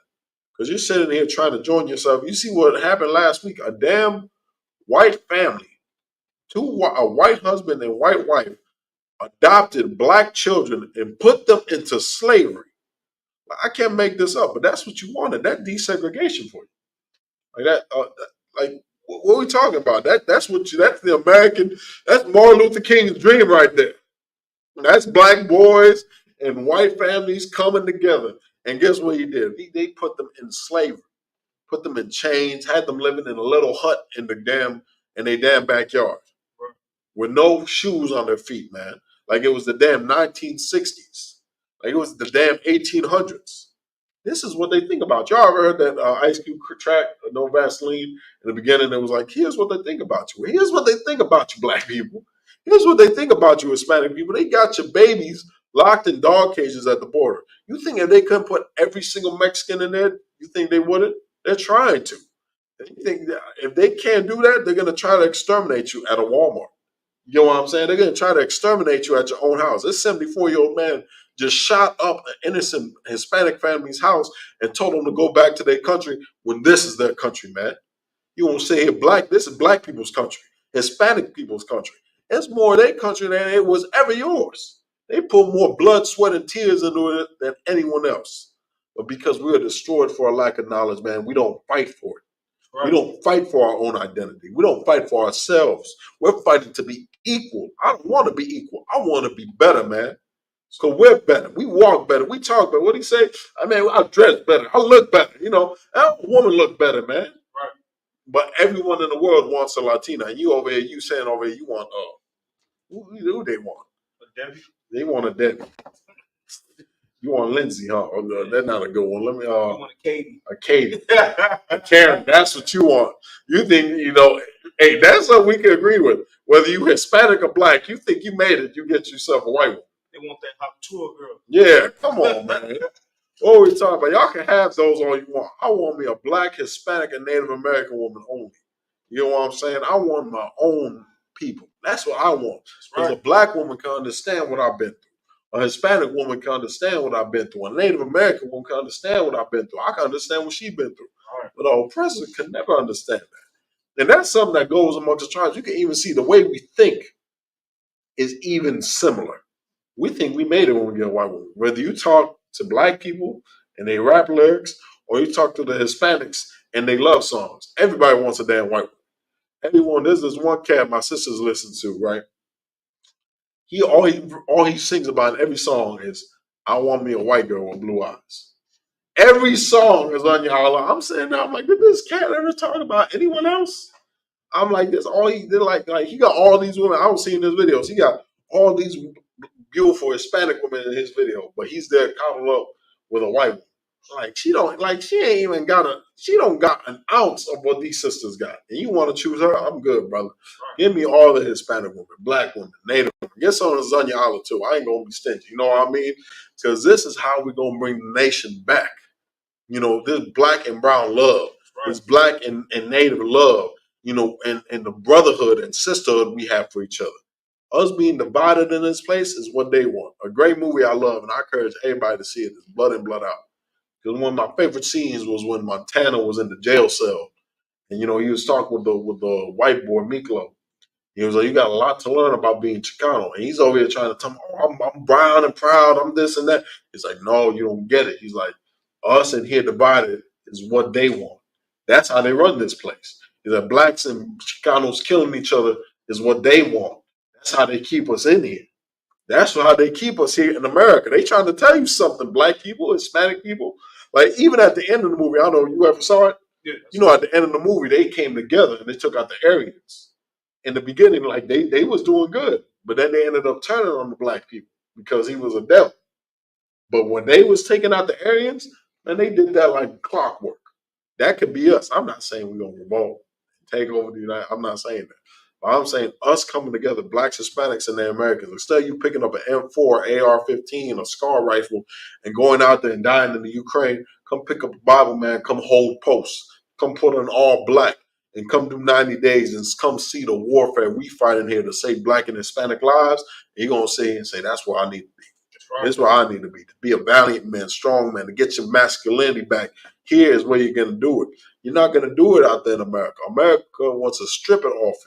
Because you're sitting here trying to join yourself. You see what happened last week? A damn white family, a white husband and white wife, adopted black children and put them into slavery. I can't make this up, but that's what you wanted. That desegregation for you. Like that, like what are we talking about? That's the American, that's Martin Luther King's dream right there. That's black boys and white families coming together. And guess what he did? They put them in slavery, put them in chains, had them living in a little hut in their damn backyard with no shoes on their feet, man. Like it was the damn 1960s. Like it was the damn 1800s. This is what they think about. Y'all ever heard that Ice Cube track, No Vaseline? In the beginning, it was like, here's what they think about you. Here's what they think about you, black people. Here's what they think about you, Hispanic people. They got your babies locked in dog cages at the border. You think if they couldn't put every single Mexican in there, you think they wouldn't? They're trying to. You think that if they can't do that, they're going to try to exterminate you at a Walmart. You know what I'm saying? They're going to try to exterminate you at your own house. This 74-year-old man just shot up an innocent Hispanic family's house and told them to go back to their country when this is their country, man. You won't say here, this is black people's country, Hispanic people's country. It's more their country than it was ever yours. They put more blood, sweat, and tears into it than anyone else. But because we are destroyed for a lack of knowledge, man, we don't fight for it. Right. We don't fight for our own identity. We don't fight for ourselves. We're fighting to be equal. I don't want to be equal. I want to be better, man. So we're better. We walk better. We talk better. What do you say? I mean, I dress better. I look better. You know, a woman look better, man. Right. But everyone in the world wants a Latina. And you over here, you saying over here, you want who they want? A Debbie. They want a Debbie. You want Lindsay, huh? Oh, no, that's not a good one. Let me. You want a Katie. A Katie. A Karen. That's what you want. You think, hey, that's something we can agree with. Whether you Hispanic or black, you think you made it, you get yourself a white one. They want that hot tour girl. Yeah, come on, man. What are we talking about? Y'all can have those all you want. I want me a black, Hispanic, and Native American woman only. You know what I'm saying? I want my own people. That's what I want. Because a black woman can understand what I've been through. A Hispanic woman can understand what I've been through. A Native American woman can understand what I've been through. I can understand what she's been through. Right. But an oppressor can never understand that. And that's something that goes amongst the tribes. You can even see the way we think is even similar. We think we made it when we get a white woman. Whether you talk to black people and they rap lyrics, or you talk to the Hispanics and they love songs, everybody wants a damn white woman. Everyone, there's this one cat my sisters listen to, right? All he sings about in every song is, I want me a white girl with blue eyes. Every song is on y'all. I'm sitting there, I'm like, did this cat ever talk about anyone else? I'm like, this all he did, like he got all these women. I was seeing his videos. He got all these beautiful Hispanic women in his video, but he's there coddled up with a white woman. Like she don't got an ounce of what these sisters got. And you want to choose her? I'm good, brother. Right. Give me all the Hispanic women, black women, Native women. Get some of the Zanya Olive too. I ain't gonna be stingy. You know what I mean? Because this is how we're gonna bring the nation back. This black and brown love. Right. This black and Native love, and the brotherhood and sisterhood we have for each other. Us being divided in this place is what they want. A great movie I love, and I encourage everybody to see it, is Blood In, Blood Out. Because one of my favorite scenes was when Montana was in the jail cell. And, he was talking with the white boy, Miklo. He was like, you got a lot to learn about being Chicano. And he's over here trying to tell me, I'm brown and proud, I'm this and that. He's like, no, you don't get it. He's like, us in here divided is what they want. That's how they run this place. He's like, blacks and Chicanos killing each other is what they want. That's how they keep us in here. That's how they keep us here in America. They trying to tell you something, black people, Hispanic people. Like, even at the end of the movie, I don't know if you ever saw it. Yeah, at the end of the movie, they came together and they took out the Aryans. In the beginning, like, they was doing good. But then they ended up turning on the black people because he was a devil. But when they was taking out the Aryans, man, they did that like clockwork. That could be us. I'm not saying we're going to revolt, take over the United. I'm not saying that. But I'm saying us coming together, blacks, Hispanics, and the Americans, instead of you picking up an M4, AR-15, a SCAR rifle, and going out there and dying in the Ukraine, come pick up a Bible, man. Come hold posts. Come put on all black and come do 90 days and come see the warfare we fighting here to save black and Hispanic lives. And you're going to say, that's where I need to be. That's where I need to be a valiant man, strong man, to get your masculinity back. Here is where you're going to do it. You're not going to do it out there in America. America wants to strip it off.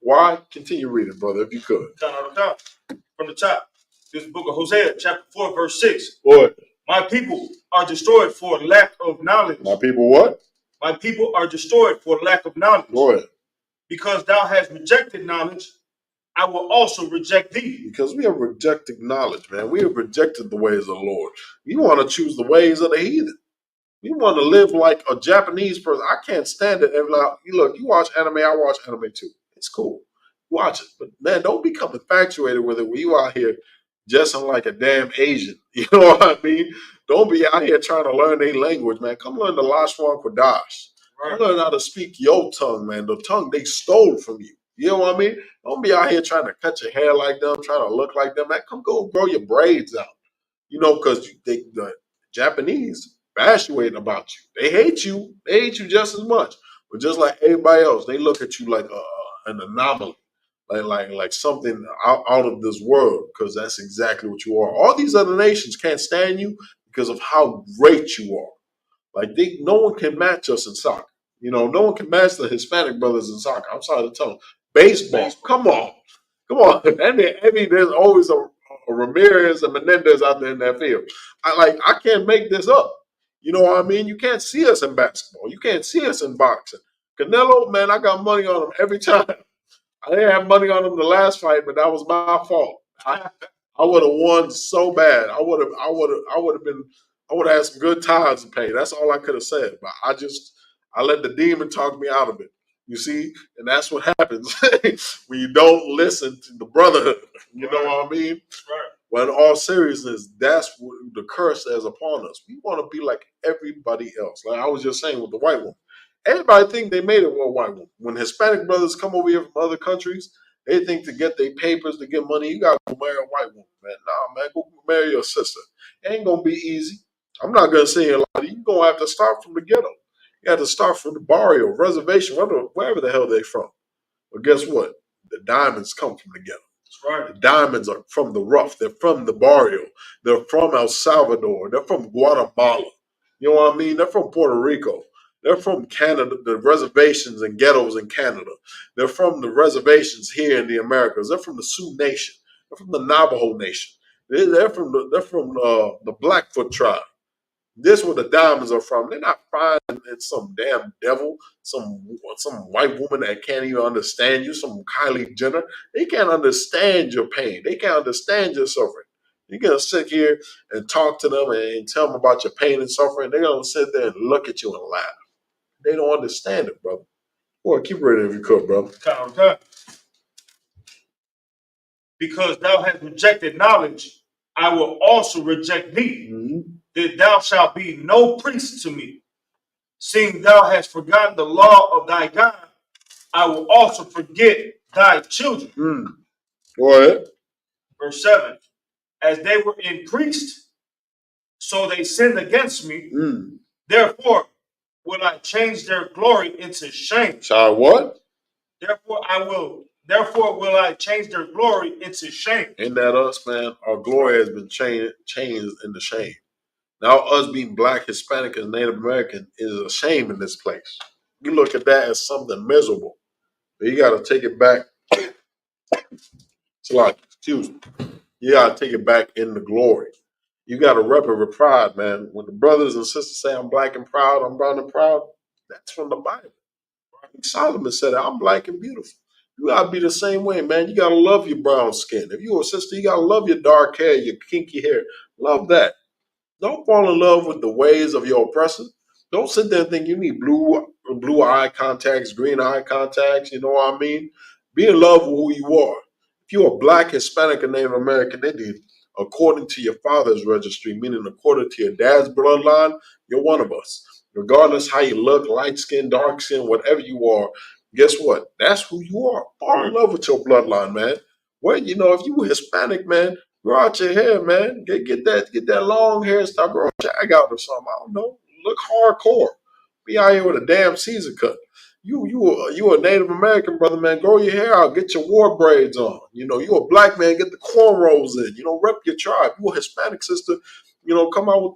Why? Continue reading, brother, if you could. From the top. This book of Hosea, chapter 4, verse 6. What? My people are destroyed for lack of knowledge. My people what? My people are destroyed for lack of knowledge. Go ahead. Because thou hast rejected knowledge, I will also reject thee. Because we have rejected knowledge, man. We have rejected the ways of the Lord. You want to choose the ways of the heathen. You want to live like a Japanese person. I can't stand it. Look, you watch anime, I watch anime too. It's cool. Watch it. But, man, don't become infatuated with it when you out here dressing like a damn Asian. You know what I mean? Don't be out here trying to learn their language, man. Come learn the Lashwan Kodash. Come learn how to speak your tongue, man. The tongue they stole from you. You know what I mean? Don't be out here trying to cut your hair like them, trying to look like them. Man, come go grow your braids out. You know, because the Japanese infatuated about you. They hate you. They hate you just as much. But just like everybody else, they look at you like an anomaly. Like something out of this world, because that's exactly what you are. All these other nations can't stand you because of how great you are. Like no one can match us in soccer. You know, no one can match the Hispanic brothers in soccer. I'm sorry to tell them. Baseball. Come on. And there's always a Ramirez and Menendez out there in that field. I can't make this up. You know what I mean? You can't see us in basketball. You can't see us in boxing. Canelo, man, I got money on him every time. I didn't have money on him the last fight, but that was my fault. I would have won so bad. I would have had some good times to pay. That's all I could have said. But I let the demon talk me out of it. You see? And that's what happens when you don't listen to the brotherhood. You know what I mean? Right. Well, in all seriousness, that's what the curse that is upon us. We want to be like everybody else. Like I was just saying with the white woman. Everybody think they made it with a white woman. When Hispanic brothers come over here from other countries, they think to get their papers, to get money, you got to go marry a white woman, man. Nah, man, go marry your sister. It ain't going to be easy. I'm not going to say a lot. You're going to have to start from the ghetto. You have to start from the barrio, reservation, wherever the hell they're from. But guess what? The diamonds come from the ghetto. That's right. The diamonds are from the rough. They're from the barrio. They're from El Salvador. They're from Guatemala. You know what I mean? They're from Puerto Rico. They're from Canada, the reservations and ghettos in Canada. They're from the reservations here in the Americas. They're from the Sioux Nation. They're from the Navajo Nation. They're from the Blackfoot tribe. This is where the diamonds are from. They're not finding in some damn devil, some white woman that can't even understand you, some Kylie Jenner. They can't understand your pain. They can't understand your suffering. You're going to sit here and talk to them and tell them about your pain and suffering. They're going to sit there and look at you and laugh. They don't understand it, brother. Boy, keep reading if you could, brother. Okay. Because thou hast rejected knowledge, I will also reject thee. Mm-hmm. That thou shalt be no priest to me. Seeing thou hast forgotten the law of thy God, I will also forget thy children. Go ahead. Verse 7. As they were increased, so they sinned against me. Therefore will I change their glory into shame. Child, what? Therefore will I change their glory into shame. Ain't that us, man? Our glory has been changed into shame. Now us being black, Hispanic, and Native American is a shame in this place. You look at that as something miserable. But you got to take it back. It's like, excuse me. You got to take it back in the glory. You got to rep it with pride, man. When the brothers and sisters say, I'm black and proud, I'm brown and proud, that's from the Bible. Solomon said, I'm black and beautiful. You got to be the same way, man. You got to love your brown skin. If you're a sister, you got to love your dark hair, your kinky hair. Love that. Don't fall in love with the ways of your oppressor. Don't sit there and think you need blue eye contacts, green eye contacts. You know what I mean? Be in love with who you are. If you're a black, Hispanic, and Native American Indian, according to your father's registry, meaning according to your dad's bloodline, you're one of us. Regardless how you look, light skin, dark skin, whatever you are, guess what? That's who you are. Fall in love with your bloodline, man. Well, if you were Hispanic, man, grow out your hair, man. Get that long hair, start growing jag out or something. I don't know. Look hardcore. Be out here with a damn Caesar cut. You a Native American brother, man. Grow your hair out. Get your war braids on. You a black man. Get the cornrows in. Rep your tribe. You a Hispanic sister. Come out with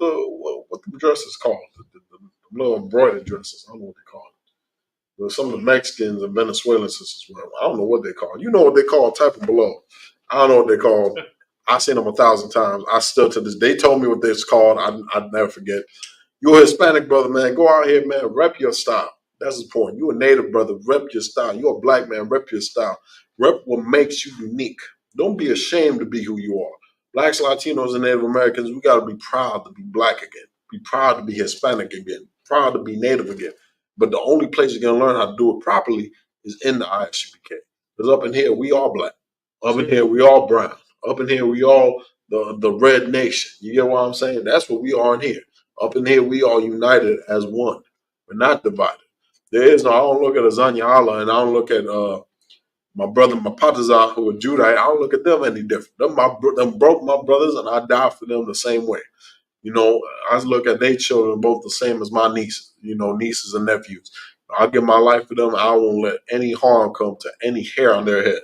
what the dresses called. The little embroidered dresses. I don't know what they call it. Some of the Mexicans and Venezuelan sisters wear them. I don't know what they call. You know what they call? Type them below. I don't know what they call. I've seen them 1,000 times. I still to this. They told me what it's called. I'd never forget. You're a Hispanic brother, man. Go out here, man. Rep your style. That's the point. You a Native brother. Rep your style. You're a black man. Rep your style. Rep what makes you unique. Don't be ashamed to be who you are. Blacks, Latinos, and Native Americans, we got to be proud to be black again. Be proud to be Hispanic again. Proud to be Native again. But the only place you're going to learn how to do it properly is in the ISUPK. Because up in here, we all black. Up in here, we all brown. Up in here, we all the red nation. You get what I'm saying? That's what we are in here. Up in here, we are united as one. We're not divided. I don't look at Azanya Allah and I don't look at my brother, my Patazah, who are Judite. I don't look at them any different. Them broke my brothers and I die for them the same way. I look at their children both the same as my nieces, nieces and nephews. I'll give my life for them. I won't let any harm come to any hair on their head.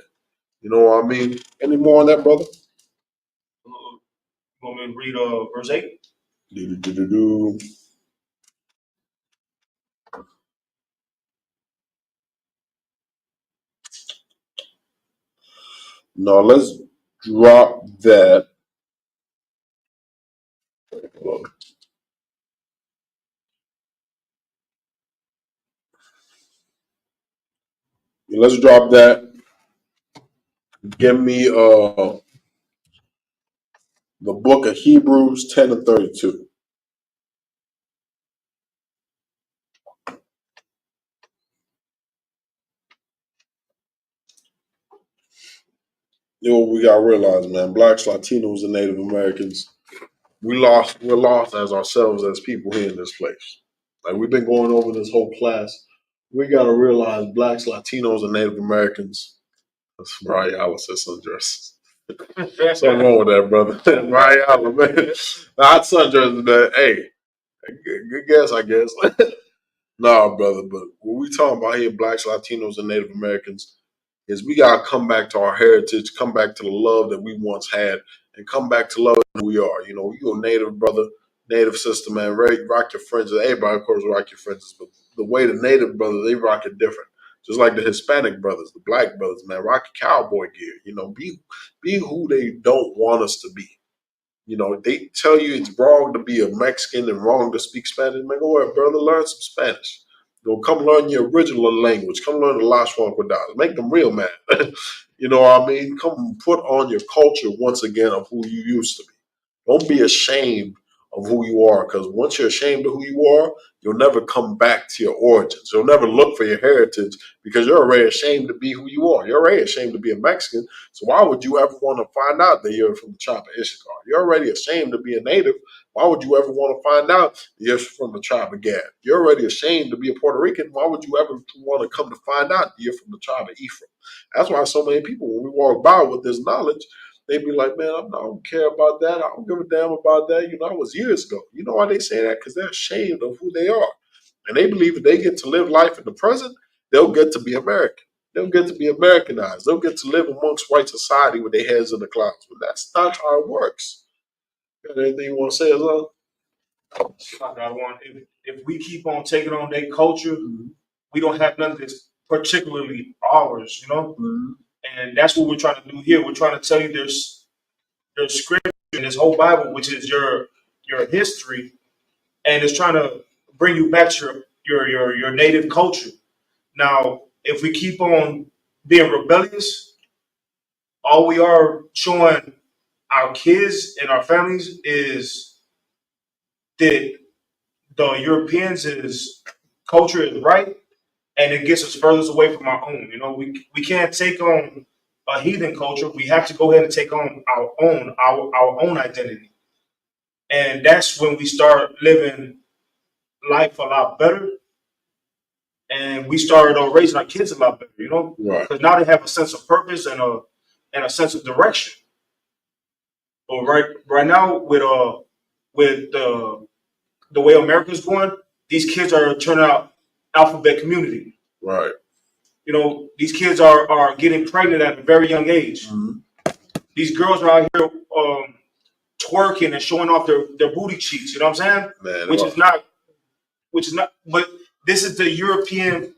You know what I mean? Any more on that, brother? You want me to read verse 8? No, let's drop that. Let's drop that. Give me the book of Hebrews 10 and 32. We gotta realize, man, blacks, Latinos, and Native Americans, we're lost as ourselves as people here in this place. Like we've been going over this whole class. We gotta realize blacks, Latinos, and Native Americans. That's Mariah Alice said sundress. Something wrong with that, brother. Mariah Alice, man. Not sundress, man. Hey, good guess, I guess. Nah, brother, but what we talking about here, blacks, Latinos, and Native Americans, is we gotta come back to our heritage, come back to the love that we once had, and come back to love who we are. You a Native brother, Native sister, man. Rock your fringes. Everybody, of course, rock your fringes, but the way the Native brothers, they rock it different. Just like the Hispanic brothers, the black brothers, man, rock your cowboy gear. Be who they don't want us to be. They tell you it's wrong to be a Mexican and wrong to speak Spanish. Man, go ahead, brother, learn some Spanish. Come learn your original language. Come learn the Las Ronquadas. Make them real mad. You know what I mean? Come put on your culture once again of who you used to be. Don't be ashamed of who you are, because once you're ashamed of who you are, you'll never come back to your origins. You'll never look for your heritage because you're already ashamed to be who you are. You're already ashamed to be a Mexican. So why would you ever want to find out that you're from the tribe of Issachar? You're already ashamed to be a native. Why would you ever want to find out that you're from the tribe of Gad? You're already ashamed to be a Puerto Rican. Why would you ever want to come to find out that you're from the tribe of Ephraim? That's why so many people, when we walk by with this knowledge, they be like, man, I don't care about that. I don't give a damn about that. That was years ago. You know why they say that? Because they're ashamed of who they are. And they believe if they get to live life in the present, they'll get to be American. They'll get to be Americanized. They'll get to live amongst white society with their heads in the clouds. But that's not how it works. Got anything you want to say, Azan? If we keep on taking on their culture, we don't have none of this particularly ours, And that's what we're trying to do here. We're trying to tell you there's scripture in this whole Bible, which is your history, and it's trying to bring you back to your native culture. Now, if we keep on being rebellious, all we are showing our kids and our families is that the Europeans' culture is right, and it gets us furthest away from our own. We can't take on a heathen culture. We have to go ahead and take on our own identity, and that's when we start living life a lot better. and we started raising our kids a lot better, you know, Right. because now they have a sense of purpose and a sense of direction. But right now with the way America's going, these kids are turning out alphabet community. Right. You know, these kids are getting pregnant at a very young age. Mm-hmm. These girls are out here twerking and showing off their booty cheeks. You know what I'm saying? Man, Which is not. But this is the European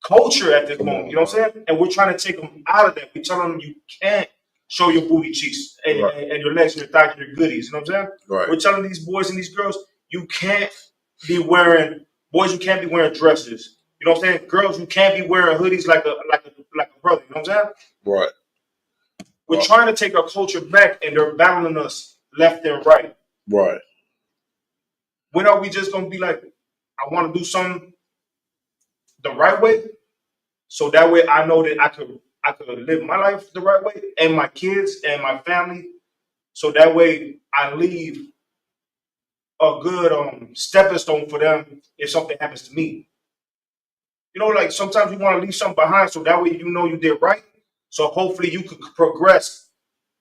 culture at this moment. You know what I'm saying? And we're trying to take them out of that. We're telling them you can't show your booty cheeks and your legs and your thighs and your goodies. You know what I'm saying? Right. We're telling these boys and these girls you can't be wearing boys. You can't be wearing dresses. You know what I'm saying? Girls, you can't be wearing hoodies like a brother. You know what I'm saying? Right. We're trying to take our culture back, and they're battling us left and right. Right. When are we just gonna be like, I want to do something the right way, so that way I know that I could live my life the right way, and my kids and my family, so that way I leave a good stepping stone for them if something happens to me. You know, like sometimes you want to leave something behind, so that way you know you did right. So hopefully you could progress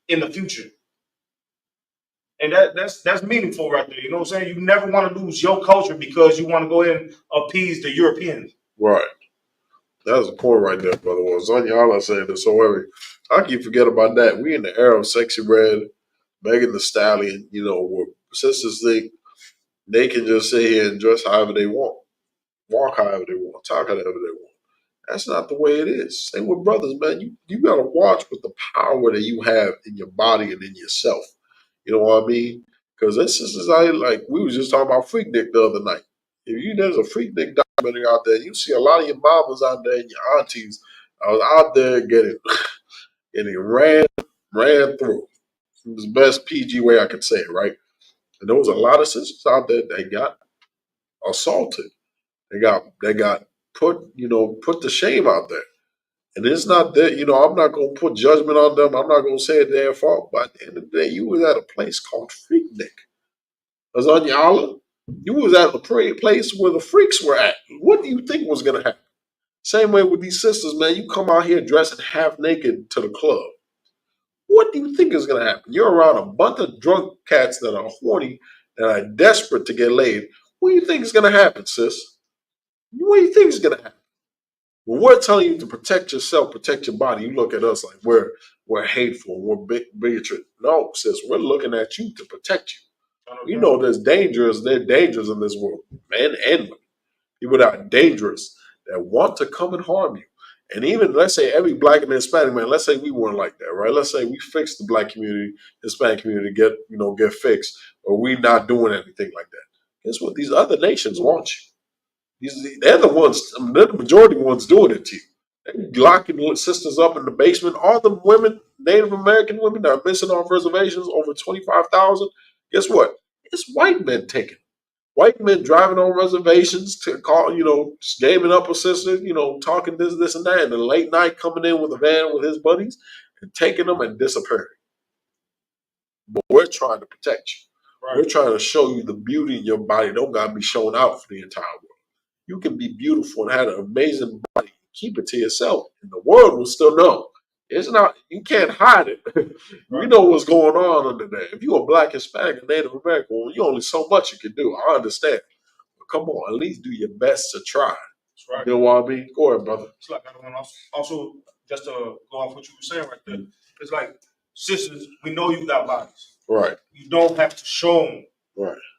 in the future. And that's meaningful right there. You know what I'm saying? You never want to lose your culture because you want to go ahead and appease the Europeans. Right. That's a point right there, brother. Well, Zanyala saying this so heavy. I keep forget about that. We in the era of Sexy Red, Megan the Stallion, you know, where sisters think they can just sit here and dress however they want, walk however they want, talk however they want. That's not the way it is. Same with brothers, man. You gotta watch with the power that you have in your body and in yourself. You know what I mean? Because this is like we was just talking about Freaknik the other night. If there's a Freaknik documentary out there, you see a lot of your mamas out there and your aunties. I was out there getting ran through. It was the best PG way I could say it, right? And there was a lot of sisters out there that got assaulted. They got put to shame out there. And it's not that, I'm not going to put judgment on them. I'm not going to say it's their fault. But at the end of the day, you was at a place called Freaknik. Azanyala, you was at the place where the freaks were at. What do you think was going to happen? Same way with these sisters, man. You come out here dressing half naked to the club. What do you think is going to happen? You're around a bunch of drunk cats that are horny, that are desperate to get laid. What do you think is going to happen, sis? What do you think is going to happen? When we're telling you to protect yourself, protect your body, you look at us like we're hateful, we're bigotry. No, sis, we're looking at you to protect you. You know there's dangers in this world, men and women. People that are dangerous, that want to come and harm you. And even, let's say, every black and Hispanic man, let's say we weren't like that, right? Let's say we fixed the black community, Hispanic community, get fixed, or we not doing anything like that. Guess what? These other nations want you. They're the ones, they're the majority ones doing it to you. They're locking sisters up in the basement. All the women, Native American women that are missing off reservations, over 25,000. Guess what? It's white men taking. White men driving on reservations to call, just gaming up a sister, talking this and that, and then late night coming in with a van with his buddies and taking them and disappearing. But we're trying to protect you. Right. We're trying to show you the beauty in your body. Don't gotta be shown out for the entire world. You can be beautiful and have an amazing body. Keep it to yourself, and the world will still know. It's not, you can't hide it. You know what's going on under there. If you're a black, Hispanic, Native American, well, you only so much you can do. I understand. But come on, at least do your best to try. That's right. You know what I mean? Go ahead, brother. It's like I don't want also just to go off what you were saying right there. It's like, sisters, we know you got bodies. Right. You don't have to show them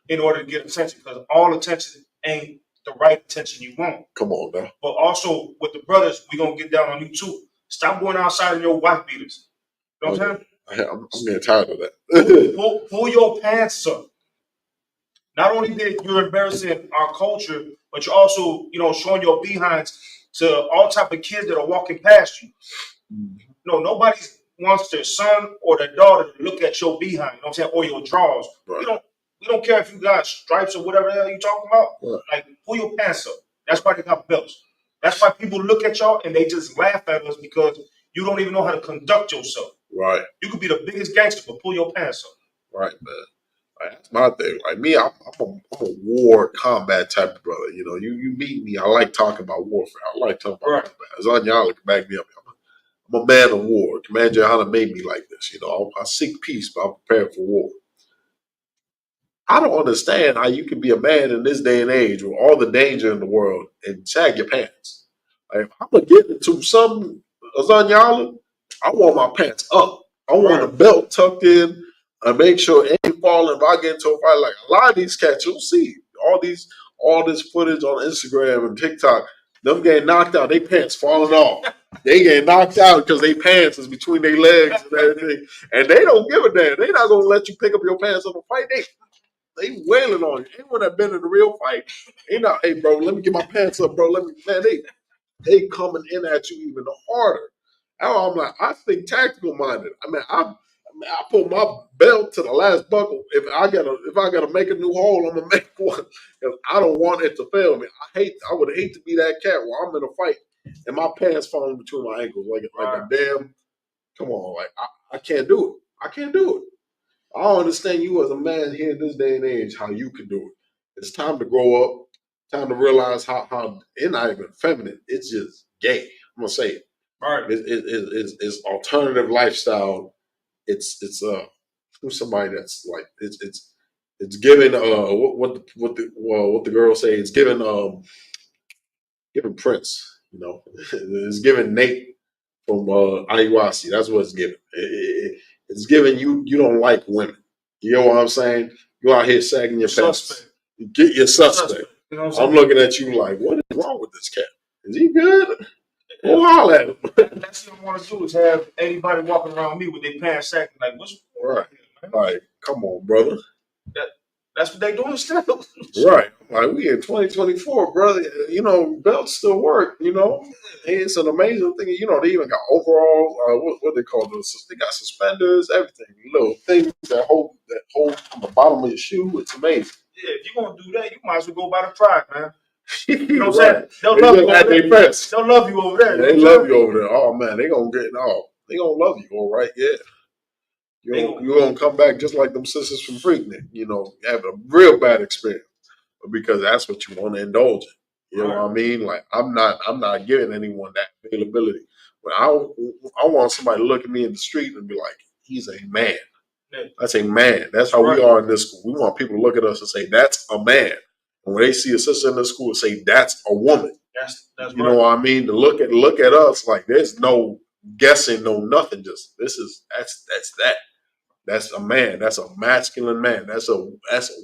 in order to get attention, because all attention ain't the right attention you want. Come on now. But also with the brothers, we're going to get down on you too. Stop going outside in your wife beaters. You know what I'm saying? I'm getting tired of that. pull your pants up. Not only that you're embarrassing our culture, but you're also, showing your behinds to all type of kids that are walking past you. Nobody wants their son or their daughter to look at your behind, you know what I'm saying, or your drawers. Right. We don't care if you got stripes or whatever the hell you talking about. Right. Like, pull your pants up. That's why they got belts. That's why people look at y'all and they just laugh at us, because you don't even know how to conduct yourself. Right. You could be the biggest gangster, but pull your pants up. Right, man. Like, that's my thing. Like me, I'm a war combat type of brother. You know, you meet me. I like talking about warfare. I like talking about combat. Azanyala can back me up. I'm a man of war. Commander Johanna made me like this. You know, I seek peace, but I'm prepared for war. I don't understand how you can be a man in this day and age with all the danger in the world and sag your pants. Like, if I'm gonna get into some Azanyala, I want my pants up. I want a belt tucked in. I make sure it ain't falling. If I get into a fight, like a lot of these cats, you'll see all this footage on Instagram and TikTok. Them getting knocked out, they pants falling off. They get knocked out because they pants is between their legs and everything, and they don't give a damn. They not gonna let you pick up your pants up and fight. They wailing on you. Anyone that been in a real fight, they not. Hey, bro, let me get my pants up, bro. They coming in at you even harder. Now I'm like, I think tactical minded. I put my belt to the last buckle. If I gotta make a new hole, I'm gonna make one. Because I don't want it to fail me. I would hate to be that cat where I'm in a fight and my pants falling between my ankles like a damn. Come on, like I can't do it. I can't do it. I don't understand you as a man here in this day and age how you can do it. It's time to grow up. Time to realize how it's not even feminine. It's just gay. I'm gonna say it. Right. It's alternative lifestyle. It's who's somebody that's like it's giving what the girls say. It's giving Prince. You know, it's giving Nate from Ayahuasca. That's what it's giving. It's giving you don't like women. You know what I'm saying? You out here sagging your pants. Get your suspect. You know I'm looking at you like, what is wrong with this cat? Is he good? Go holler at him. That's what I want to do is have anybody walking around me with their pants sagging. Like, what's right? Like, come on, brother. That's what they doing still. Right. Like, we in 2024, brother. You know, belts still work, you know. It's an amazing thing. You know, they even got overall, what they call those? They got suspenders, everything. Little things that hold on the bottom of your shoe. It's amazing. Yeah, if you're going to do that, you might as well go by the pride, man. You know what I'm saying? They'll love you over there. They'll love you over there. They love you over there. Oh, man, they going to get it all. They going to love you, all right? Yeah. You're going to come back just like them sisters from Freaknik, you know, have a real bad experience because that's what you want to indulge in. You know what I mean? Like, I'm not giving anyone that availability. But I want somebody to look at me in the street and be like, he's a man. That's a man. That's how we are in this school. We want people to look at us and say, that's a man. And when they see a sister in the school and say, that's a woman. That's you know what I mean? To look at us like there's no guessing, no nothing. Just that's that. That's a man. That's a masculine man. That's a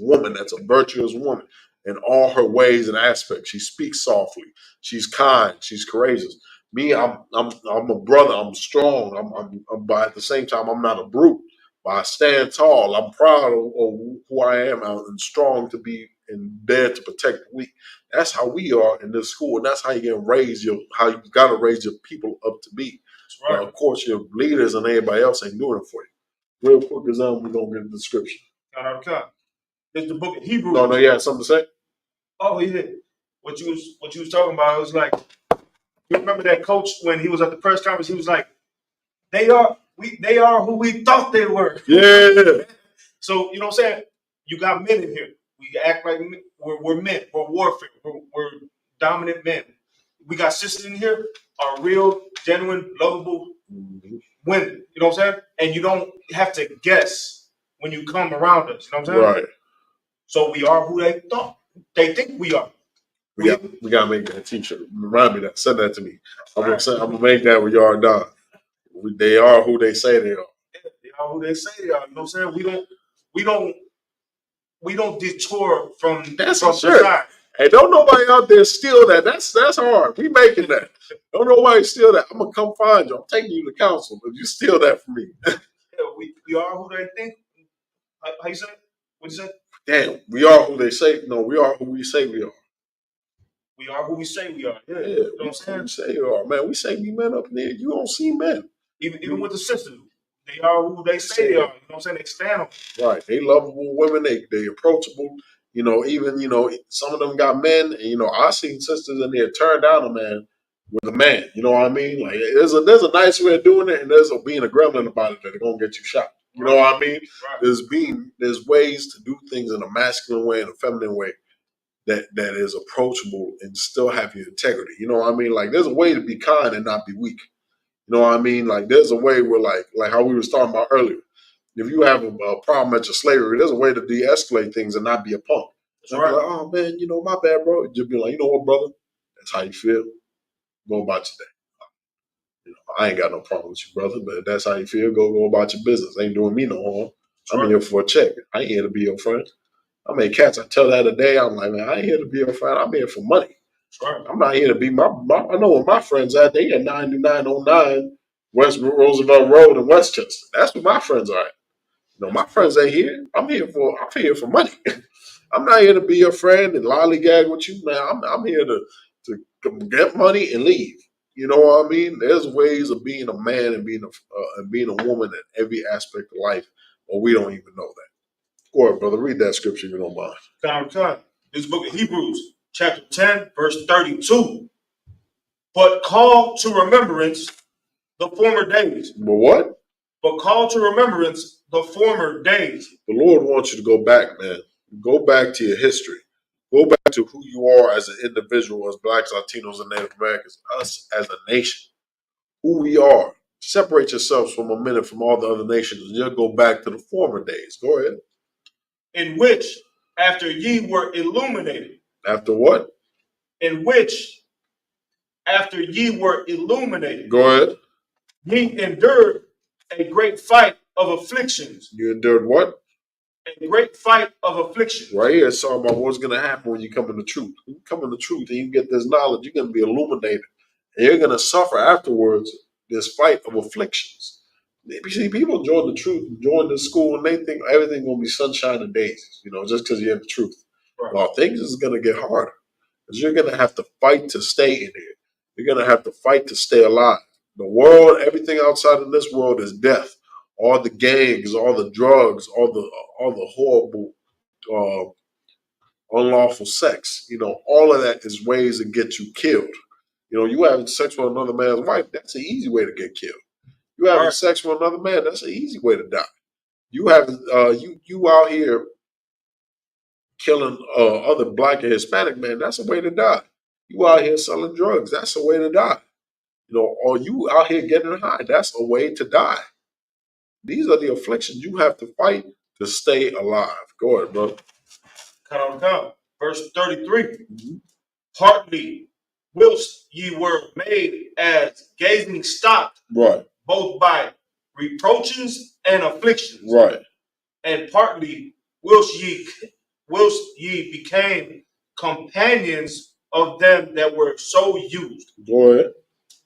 woman. That's a virtuous woman in all her ways and aspects. She speaks softly. She's kind. She's courageous. Me, I'm a brother. I'm strong. But at the same time, I'm not a brute. But I stand tall. I'm proud of who I am and strong to be and there to protect the weak. That's how we are in this school, and that's how you get raised. How you got to raise your people up to be. Right. Of course, your leaders and everybody else ain't doing it for you. Real quick, because we're gonna get the description. It's the book of Hebrews. No, you had something to say? Oh, he did. What you was talking about, it was like, you remember that coach when he was at the press conference, he was like, they are who we thought they were. Yeah. So, you know what I'm saying? You got men in here. We act like we're men. We're warfare. We're dominant men. We got sisters in here, are real, genuine, lovable women. You know what I'm saying? And you don't have to guess when you come around us. You know what I'm saying? Right. So we are who they think we are. We gotta make that t-shirt. Remind me that. Send that to me. I'm gonna make that when y'all are done. They are who they say they are. Yeah, they are who they say they are. You know what I'm saying? We don't detour from that's from sure. Side. Hey, don't nobody out there steal that. That's hard. We making that. Don't nobody steal that. I'm gonna come find you. I'm taking you to council, but you steal that from me. Yeah, we are who they think. How you say it? What you say? Damn, we are who they say. No, we are who we say we are. We are who we say we are. Yeah, you know what I'm saying? We say we are, man. We say we men up in there. You don't see men. Even with the sisters, they are who they say they are. You know what I'm saying? They stand on. Right. They lovable women. They approachable. You know, even, you know, some of them got men. And, you know, I seen sisters in there turn down a man with a man. You know what I mean? Like, there's a nice way of doing it, and there's being a gremlin about it that are going to get you shot. You know what I mean? Right. There's ways to do things in a masculine way and a feminine way that is approachable and still have your integrity. You know what I mean? Like there's a way to be kind and not be weak. You know what I mean? Like there's a way where like how we were talking about earlier. If you have a problem at your slavery, there's a way to de-escalate things and not be a punk. Not be like, oh man, you know, my bad, bro. Just be like, you know what, brother? That's how you feel. Go about your day. You know, I ain't got no problem with you, brother, but if that's how you feel, go about your business. Ain't doing me no harm. I'm here for a check. I ain't here to be your friend. I mean, cats, I tell that today, I'm like, man, I ain't here to be your friend. I'm here for money. I'm not here to be my I know where my friends at. They at 9909 West Roosevelt Road in Westchester. That's where my friends are at. You know, my friends ain't here. I'm here for money. I'm not here to be your friend and lollygag with you, man. I'm here to get money and leave. You know what I mean? There's ways of being a man and being a woman in every aspect of life, but we don't even know that. Go ahead, brother. Read that scripture if you don't mind. Time. This book of Hebrews, chapter 10, verse 32. But call to remembrance the former days. But what? But call to remembrance the former days. The Lord wants you to go back, man. Go back to your history. Go back to who you are as an individual, as blacks, Latinos, and Native Americans, us as a nation. Who we are. Separate yourselves from a minute from all the other nations and you'll go back to the former days. Go ahead. In which, after ye were illuminated. After what? In which, after ye were illuminated. Go ahead. Ye endured a great fight of afflictions. You endured what? A great fight of afflictions. Right here, it's talking about what's going to happen when you come in the truth. When you come in the truth and you get this knowledge, you're going to be illuminated. And you're going to suffer afterwards this fight of afflictions. You see, people join the truth, join the school, and they think everything's going to be sunshine and daisies, you know, just because you're in the truth. Right. Well, things is going to get harder because you're going to have to fight to stay in here. You're going to have to fight to stay alive. The world, everything outside of this world is death. All the gangs, all the drugs, all the horrible, unlawful sex. You know, all of that is ways to get you killed. You know, you having sex with another man's wife, that's an easy way to get killed. You having sex with another man, that's an easy way to die. You having you out here killing other black and Hispanic men, that's a way to die. You out here selling drugs, that's a way to die. You know, or you out here getting high, that's a way to die. These are the afflictions you have to fight to stay alive. Go ahead, brother. Count. Verse 33. Mm-hmm. Partly, whilst ye were made as gazing stock, right, both by reproaches and afflictions, right, and partly whilst ye became companions of them that were so used. Go ahead.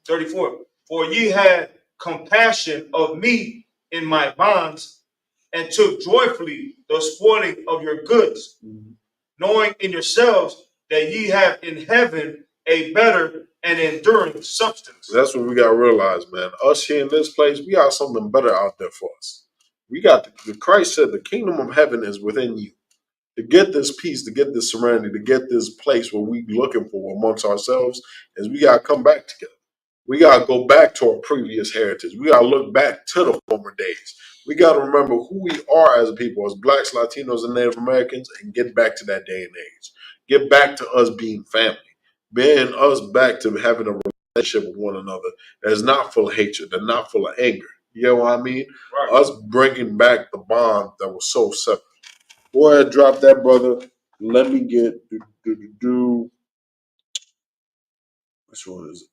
34. For ye had compassion of me in my bonds, and took joyfully the spoiling of your goods, knowing in yourselves that ye have in heaven a better and enduring substance. That's what we got to realize, man. Us here in this place, we got something better out there for us. We got the Christ said the kingdom of heaven is within you. To get this peace, to get this serenity, to get this place where we looking for amongst ourselves, is we got to come back together. We got to go back to our previous heritage. We got to look back to the former days. We got to remember who we are as a people, as blacks, Latinos, and Native Americans, and get back to that day and age. Get back to us being family. Being us back to having a relationship with one another that is not full of hatred, that not full of anger. You know what I mean? Right. Us bringing back the bond that was so separate. Go ahead, drop that, brother. Let me get which one is it?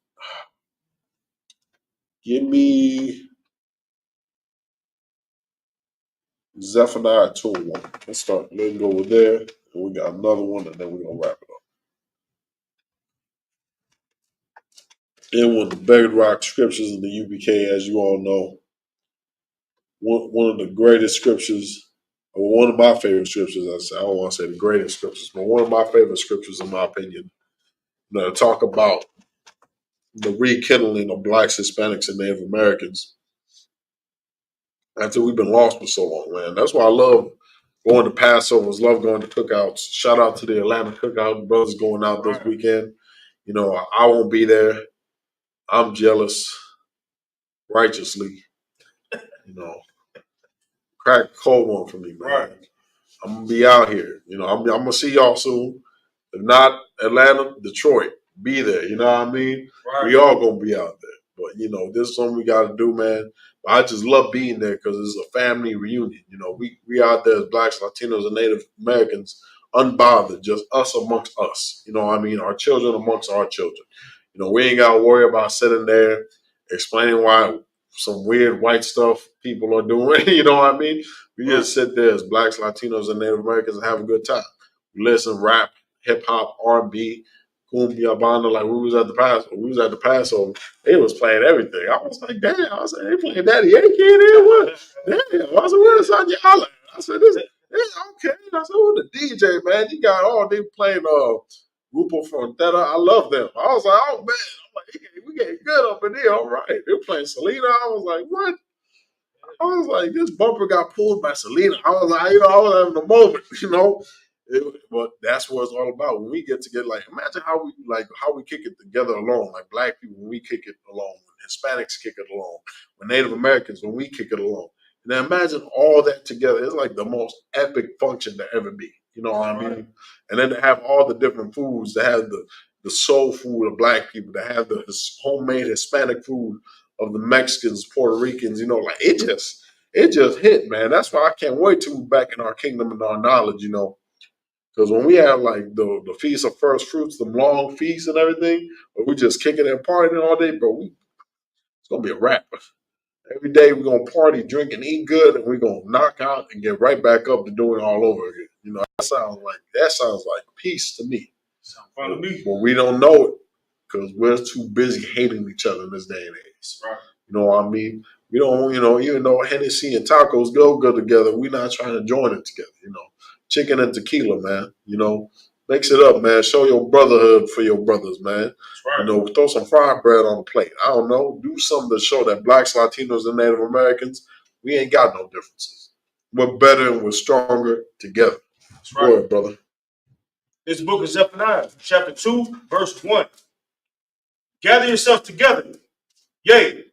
Give me Zephaniah 2:1. Let's start. Let's go over there. And we got another one, and then we're going to wrap it up. And one of the bedrock scriptures in the UBK, as you all know, one of the greatest scriptures, or one of my favorite scriptures, I don't want to say the greatest scriptures, but one of my favorite scriptures, in my opinion, to talk about the rekindling of blacks, Hispanics, and Native Americans after we've been lost for so long, man. That's why I love going to Passovers, love going to cookouts. Shout out to the Atlanta cookout brothers going out this weekend. You know, I won't be there. I'm jealous, righteously. You know, crack a cold one for me, man. Right. I'm gonna be out here. You know, I'm gonna see y'all soon. If not Atlanta, Detroit, be there. You know what I mean? Right. We all gonna be out there. But you know, this is something we got to do, man. But I just love being there because it's a family reunion. You know, we out there as Blacks, Latinos, and Native Americans, unbothered, just us amongst us. You know what I mean? Our children amongst our children. You know, we ain't got to worry about sitting there explaining why some weird white stuff people are doing. You know what I mean? We just sit there as Blacks, Latinos, and Native Americans and have a good time. We listen, rap, hip hop, R&B, cumbia, banda. Like we was at the Passover. They was playing everything. I was like, damn. I said, they playing Daddy Yankee in here. What? Damn. I said, where's Sonya Holler? I said, this. Okay. I said, who the DJ, man? You got all they playing Grupo Frontera. I love them. I was like, oh man. I'm like, we getting good up in here. All right. They were playing Selena. I was like, what? I was like, this bumper got pulled by Selena. I was like, you know, I was having a moment, you know. But that's what it's all about. When we get together, like imagine how we kick it together alone, like black people when we kick it alone, when Hispanics kick it alone, when Native Americans when we kick it alone. And then imagine all that together. It's like the most epic function to ever be. You know what I mean? And then to have all the different foods, to have the soul food of black people, to have the homemade Hispanic food of the Mexicans, Puerto Ricans, you know, like it just hit, man. That's why I can't wait to move back in our kingdom and our knowledge, you know. Because when we have like the feast of first fruits, the long feasts and everything, where we just kicking and partying all day, bro, it's gonna be a wrap. Every day we're gonna party, drink, and eat good, and we're gonna knock out and get right back up to doing it all over again. You know, that sounds like peace to me. Sounds fun to me. But we don't know it because we're too busy hating each other in this day and age. Right. You know what I mean? We don't, you know, even though Hennessy and tacos go good together, we're not trying to join it together, you know. Chicken and tequila, man. You know, mix it up, man. Show your brotherhood for your brothers, man. Right. You know, throw some fried bread on the plate. I don't know. Do something to show that Blacks, Latinos, and Native Americans, we ain't got no differences. We're better and we're stronger together. That's right. Go ahead, brother. This book is Zephaniah, chapter 2, verse 1. Gather yourself together. Yea,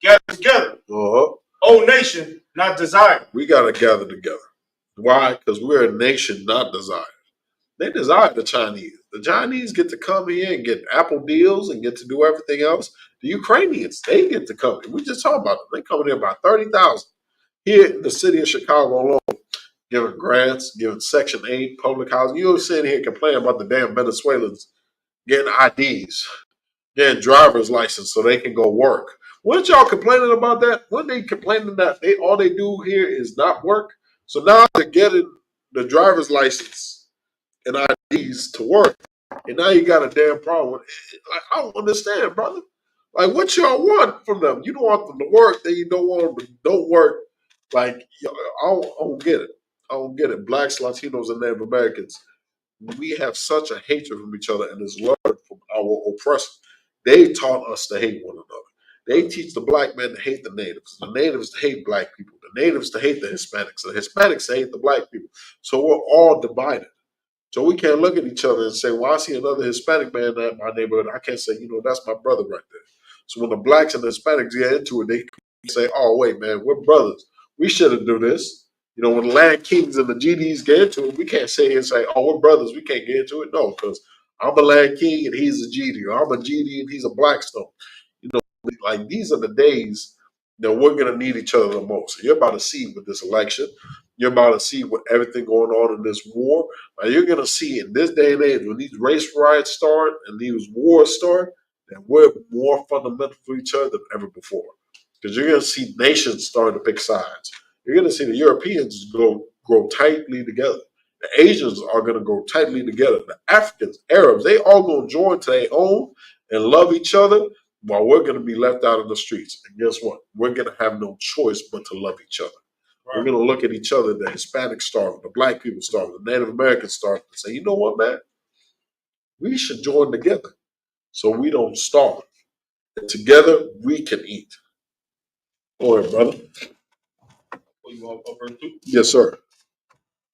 gather together. O nation, not desired. We got to gather together. Why? Because we're a nation not desired. They desire the Chinese. The Chinese get to come here and get Apple deals and get to do everything else. The Ukrainians, they get to come here. We just talked about them. They coming here about 30,000 here in the city of Chicago alone, giving grants, giving Section 8, public housing. You're sitting here complaining about the damn Venezuelans getting IDs, getting driver's license so they can go work. Weren't y'all complaining about that? Weren't they complaining that all they do here is not work? So now they're getting the driver's license and IDs to work. And now you got a damn problem. Like, I don't understand, brother. Like, what y'all want from them? You don't want them to work, then you don't want them to don't work. Like, I don't get it. I don't get it. Blacks, Latinos, and Native Americans, we have such a hatred from each other and is learned from our oppressors. They taught us to hate one another. They teach the black men to hate the natives to hate black people, the natives to hate the Hispanics to hate the black people. So we're all divided. So we can't look at each other and say, well, I see another Hispanic man in my neighborhood. I can't say, you know, that's my brother right there. So when the blacks and the Hispanics get into it, they say, oh, wait, man, we're brothers. We shouldn't do this. You know, when the Land Kings and the GDs get into it, we can't sit here and say, oh, we're brothers. We can't get into it. No, because I'm a Land King and he's a GD, or I'm a GD and he's a Blackstone. You know, like these are the days that we're going to need each other the most. So you're about to see with this election. You're about to see with everything going on in this war. You're going to see in this day and age when these race riots start and these wars start, that we're more fundamental for each other than ever before. Because you're going to see nations starting to pick sides. You're going to see the Europeans grow tightly together. The Asians are going to grow tightly together. The Africans, Arabs, they all going to join to their own and love each other while we're going to be left out in the streets. And guess what? We're going to have no choice but to love each other. Right. We're going to look at each other, the Hispanic starving, the black people starving, the Native Americans starving, and say, you know what, man? We should join together so we don't starve. And together we can eat. Go ahead, brother. You want verse 2? Yes, sir.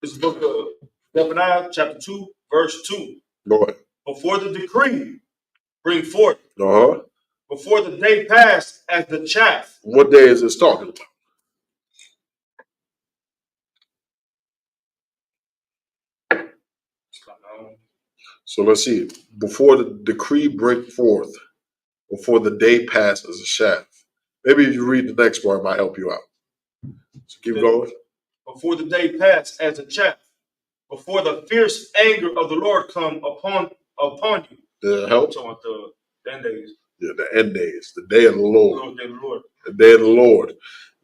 This book of Zephaniah, chapter 2, verse 2. Go ahead. Before the decree bring forth, Uh-huh. before the day pass as the chaff. What day is this talking about? So let's see. Before the decree break forth, before the day passes a shaft. Maybe if you read the next part, it might help you out. So keep going. Before the day pass as a chaff, before the fierce anger of the Lord come upon you. The help? So at the end days. Yeah, the end days, the day of the Lord. The day of the Lord. The day of the Lord.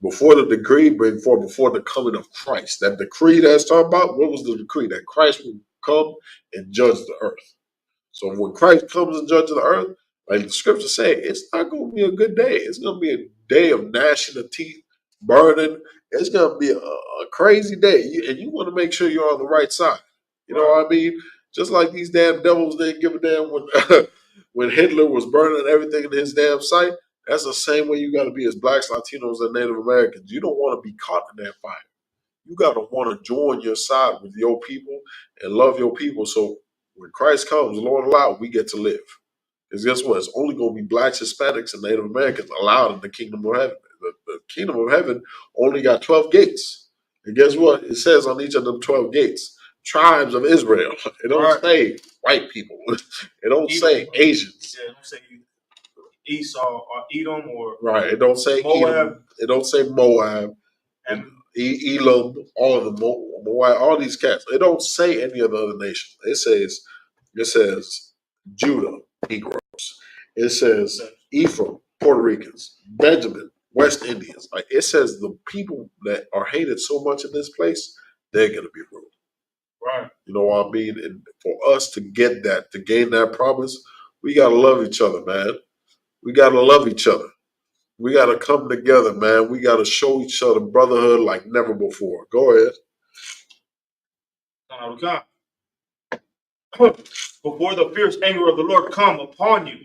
Before the decree bring forth, before the coming of Christ. That decree that's talking about, what was the decree? That Christ would come and judge the earth. So when Christ comes and judges the earth, like the scriptures say, it's not going to be a good day. It's going to be a day of gnashing of teeth, burning. It's going to be a crazy day. And you want to make sure you're on the right side. You know what I mean? Just like these damn devils didn't give a damn when, when Hitler was burning everything in his damn sight. That's the same way you got to be as blacks, Latinos, and Native Americans. You don't want to be caught in that fire. You got to want to join your side with your people and love your people. So when Christ comes, Lord allow, we get to live. Because guess what? It's only going to be blacks, Hispanics, and Native Americans allowed in the kingdom of heaven. The kingdom of heaven only got 12 gates. And guess what? It says on each of them 12 gates, tribes of Israel. It don't say white people. It don't say Asians. Yeah, it don't say Esau or Edom or Right. It don't say Moab. Edom. It don't say Moab. And Elam, all of the Moab, all these cats. It don't say any of the other nations. It says Judah, Negroes. It says Ephraim, Puerto Ricans, Benjamin, West Indians. Like it says the people that are hated so much in this place, they're gonna be ruled. Right. You know what I mean? And for us to get that, to gain that promise, we gotta love each other, man. We gotta love each other. We got to come together, man. We got to show each other brotherhood like never before. Go ahead. Before the fierce anger of the Lord come upon you,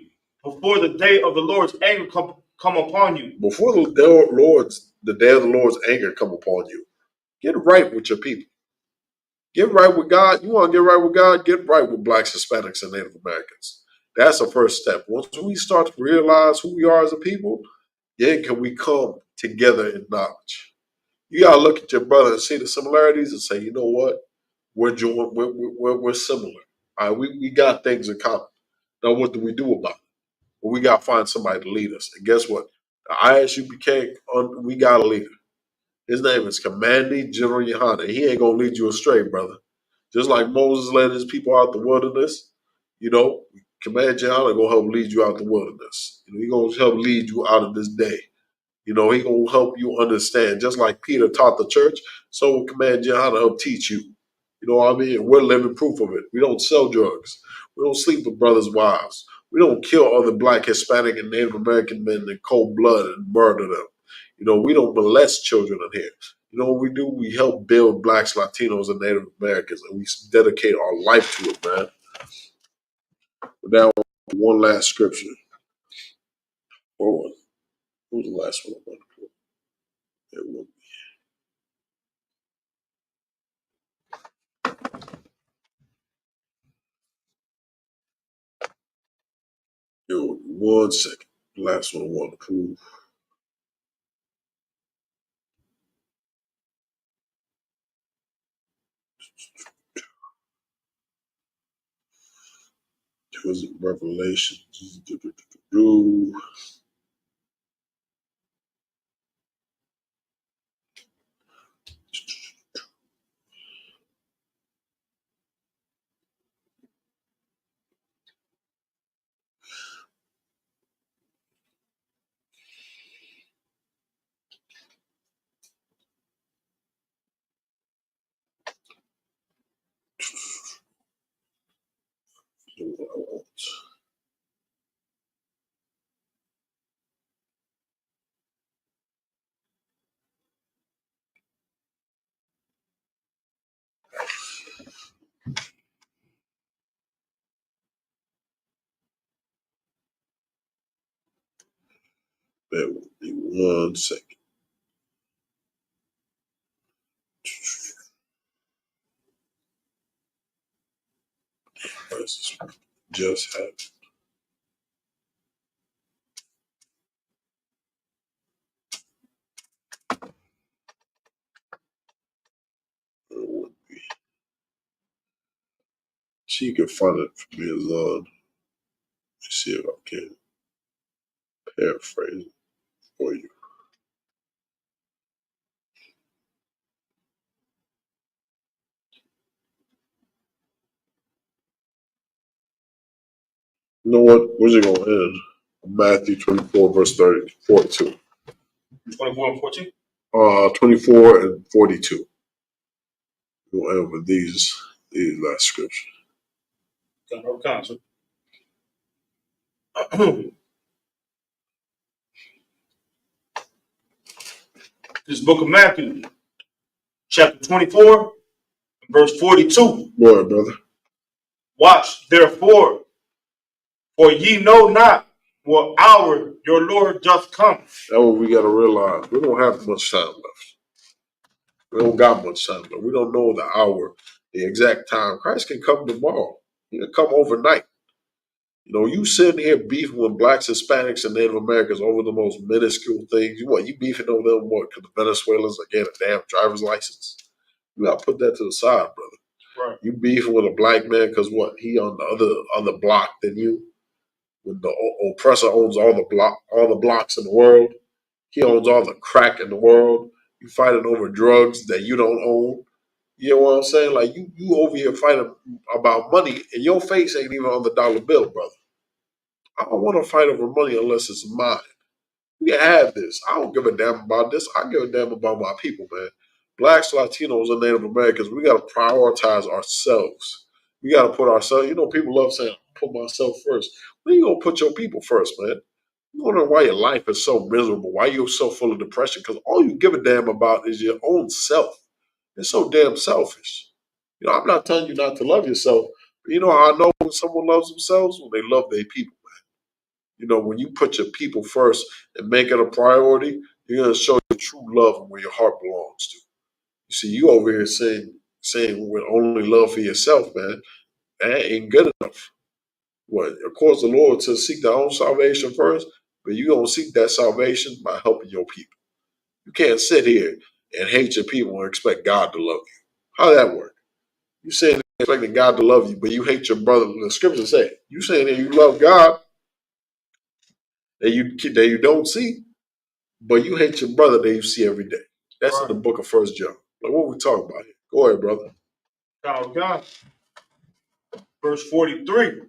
before the day of the Lord's anger come upon you. Before the day of the Lord's anger come upon you, get right with your people. Get right with God. You want to get right with God? Get right with blacks, Hispanics, and Native Americans. That's the first step. Once we start to realize who we are as a people, then can we come together in knowledge. You gotta look at your brother and see the similarities and say, you know what? We're similar. All right, we got things in common. Now, what do we do about it? Well, we got to find somebody to lead us. And guess what? The ISUPK, we got a leader. His name is Commanding General Yohana. He ain't going to lead you astray, brother. Just like Moses led his people out the wilderness, you know, Command Yohana going to help lead you out the wilderness. You know, he going to help lead you out of this day. You know, he going to help you understand. Just like Peter taught the church, so will Command Yohana help teach you. You know what I mean? We're living proof of it. We don't sell drugs. We don't sleep with brothers' wives. We don't kill other black, Hispanic, and Native American men in cold blood and murder them. You know, we don't molest children in here. You know what we do? We help build blacks, Latinos, and Native Americans, and we dedicate our life to it, man. But now, one last scripture. What was the last one? It will Yo, 1 second. Last one I want to prove. It was Revelation. That will be 1 second. Just happened. She can find it for me as Let me see if I can paraphrase it for you. You know what? Where's it going to end? Matthew 24, verse 42. 24 and 14? 24 and 42. We'll end with these last scriptures. This book of Matthew, chapter 24, verse 42. Go ahead, brother. Watch, therefore, for ye know not what hour your Lord doth come. That's what we got to realize. We don't have much time left. We don't got much time left. We don't know the hour, the exact time. Christ can come tomorrow. He can come overnight. You know, you sitting here beefing with blacks, Hispanics, and Native Americans over the most minuscule things. You beefing over them what? Because the Venezuelans are getting a damn driver's license? You got to put that to the side, brother. Right. You beefing with a black man because what? He on the other block than you. When the oppressor owns all the blocks in the world, he owns all the crack in the world. You fighting over drugs that you don't own. You know what I'm saying? Like you over here fighting about money, and your face ain't even on the dollar bill, brother. I don't want to fight over money unless it's mine. We can have this. I don't give a damn about this. I give a damn about my people, man. Blacks, Latinos, and Native Americans, we got to prioritize ourselves. We got to put ourselves, people love saying, put myself first. When you going to put your people first, man? You wonder why your life is so miserable, why you're so full of depression, because all you give a damn about is your own self. It's so damn selfish. I'm not telling you not to love yourself, but you know how I know when someone loves themselves? When they love their people. When you put your people first and make it a priority, you're going to show your true love and where your heart belongs to. You see, you over here saying with only love for yourself, man, that ain't good enough. What? Of course, the Lord says seek their own salvation first, but you're going to seek that salvation by helping your people. You can't sit here and hate your people and expect God to love you. How that work? You saying expecting God to love you, but you hate your brother. The scriptures say, you saying that you love God, that you don't see, but you hate your brother that you see every day. That's right. In the book of 1 John. Like, what are we talking about here? Go ahead, brother. God. Verse 43.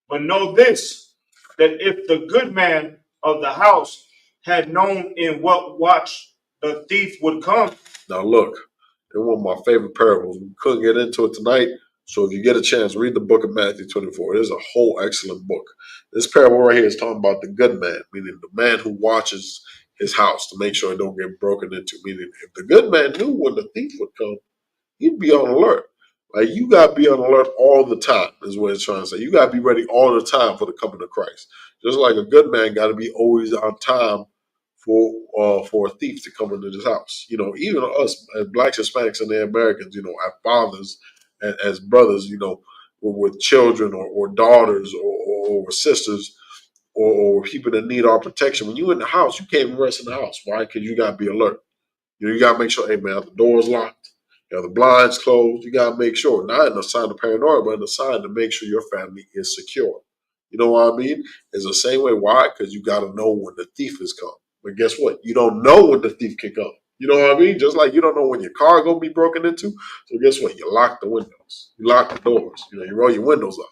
But know this, that if the good man of the house had known in what watch the thief would come. Now look, it's one of my favorite parables. We couldn't get into it tonight, so if you get a chance, read the book of Matthew 24. It is a whole excellent book. This parable right here is talking about the good man, meaning the man who watches his house to make sure it don't get broken into. Meaning, if the good man knew when the thief would come, he'd be on alert. Like, you got to be on alert all the time, is what it's trying to say. You got to be ready all the time for the coming of Christ. Just like a good man got to be always on time for a thief to come into his house. Even us as blacks, Hispanics, and the Americans, as fathers, as brothers, with children or daughters or sisters or people that need our protection. When you're in the house, you can't even rest in the house. Why? Because you got to be alert. You got to make sure, hey, man, the door's locked. The blinds closed. You got to make sure, not in a sign of paranoia, but in a sign to make sure your family is secure. You know what I mean? It's the same way. Why? Because you got to know when the thief is coming. But guess what? You don't know when the thief can come. You know what I mean? Just like you don't know when your car going to be broken into. So guess what? You lock the windows. You lock the doors. You roll your windows up.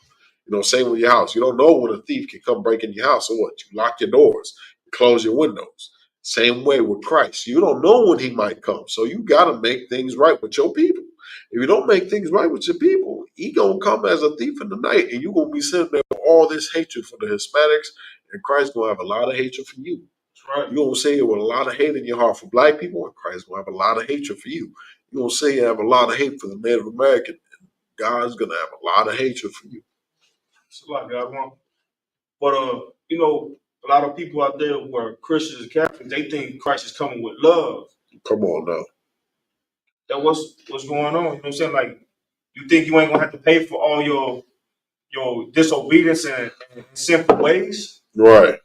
Same with your house. You don't know when a thief can come break in your house. So what? You lock your doors. You close your windows. Same way with Christ. You don't know when he might come. So you got to make things right with your people. If you don't make things right with your people, he going to come as a thief in the night, and you're going to be sitting there with all this hatred for the Hispanics, and Christ going to have a lot of hatred for you. That's right. You're going to say it with a lot of hate in your heart for black people, and Christ going to have a lot of hatred for you. You're going to say you have a lot of hate for the Native American, and God's going to have a lot of hatred for you. It's a lot God wants. But, a lot of people out there who are Christians and Catholics, they think Christ is coming with love. Come on now. That what's going on. You know what I'm saying? Like, you think you ain't gonna have to pay for all your disobedience and sinful ways? Right.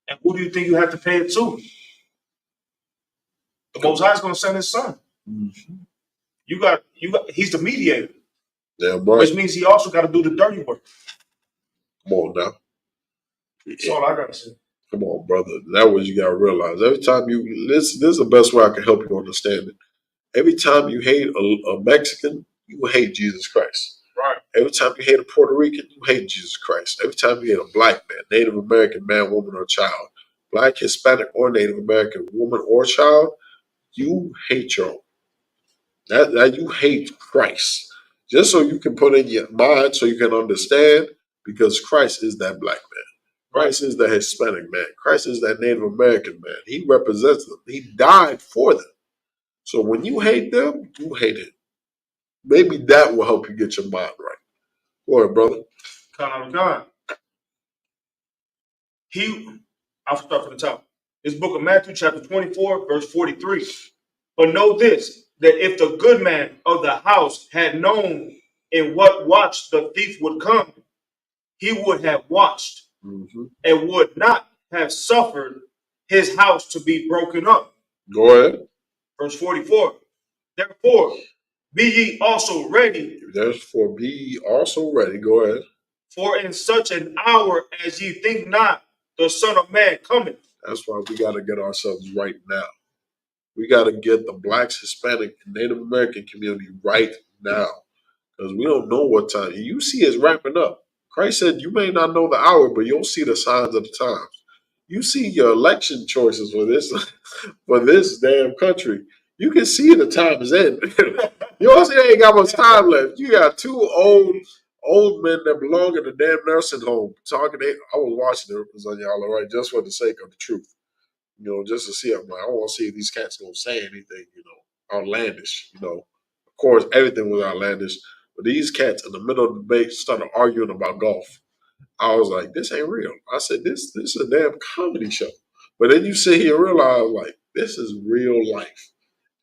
And who do you think you have to pay it to? The Most High is gonna send his son. Mm-hmm. You got he's the mediator. Damn right. Which means he also got to do the dirty work. Come on now. That's all I gotta say. Come on, brother. That's what you gotta realize. Every time this is the best way I can help you understand it. Every time you hate a Mexican, you hate Jesus Christ. Right. Every time you hate a Puerto Rican, you hate Jesus Christ. Every time you hate a black man, Native American man, woman, or child, black, Hispanic, or Native American woman or child, you hate your own. That you hate Christ. Just so you can put in your mind so you can understand, because Christ is that black man. Christ is the Hispanic man. Christ is that Native American man. He represents them. He died for them. So when you hate them, you hate him. Maybe that will help you get your mind right. Go ahead, brother. God. I'll start from the top. This book of Matthew, chapter 24, verse 43. But know this, that if the good man of the house had known in what watch the thief would come, he would have watched and would not have suffered his house to be broken up. Go ahead. Verse 44. Therefore, be ye also ready. Therefore, be ye also ready. Go ahead. For in such an hour as ye think not, the Son of Man cometh. That's why we got to get ourselves right now. We got to get the blacks, Hispanic, and Native American community right now. Because we don't know what time. You see it's wrapping up. Christ said you may not know the hour, but you'll see the signs of the times. You see your election choices for this damn country. You can see the time is in. You also ain't got much time left. You got two old men that belong in the damn nursing home talking. I was watching it on y'all, all right, just for the sake of the truth. Just to see. I'm like, I want to see if these cats gonna say anything, outlandish. Of course, everything was outlandish. But these cats in the middle of the debate started arguing about golf. I was like, this ain't real. I said, this is a damn comedy show. But then you sit here and realize, like, this is real life.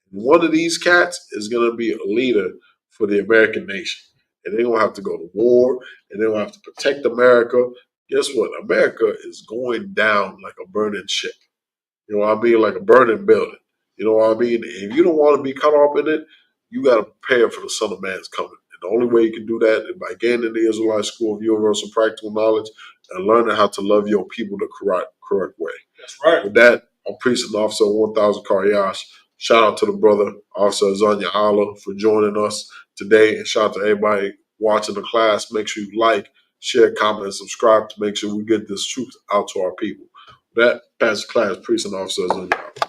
One of these cats is going to be a leader for the American nation. And they're going to have to go to war, and they're going to have to protect America. Guess what? America is going down like a burning ship. You know what I mean? Like a burning building. You know what I mean? If you don't want to be caught up in it, you got to prepare for the Son of Man's coming. And the only way you can do that is by getting in the Israelite School of Universal Practical Knowledge and learning how to love your people the correct way. That's right. With that, I'm Priest and Officer 1000 Karyash. Shout out to the brother, Officer Azanya Allah, for joining us today. And shout out to everybody watching the class. Make sure you like, share, comment, and subscribe to make sure we get this truth out to our people. With that, pass the class, Priest and Officer Azanya Allah.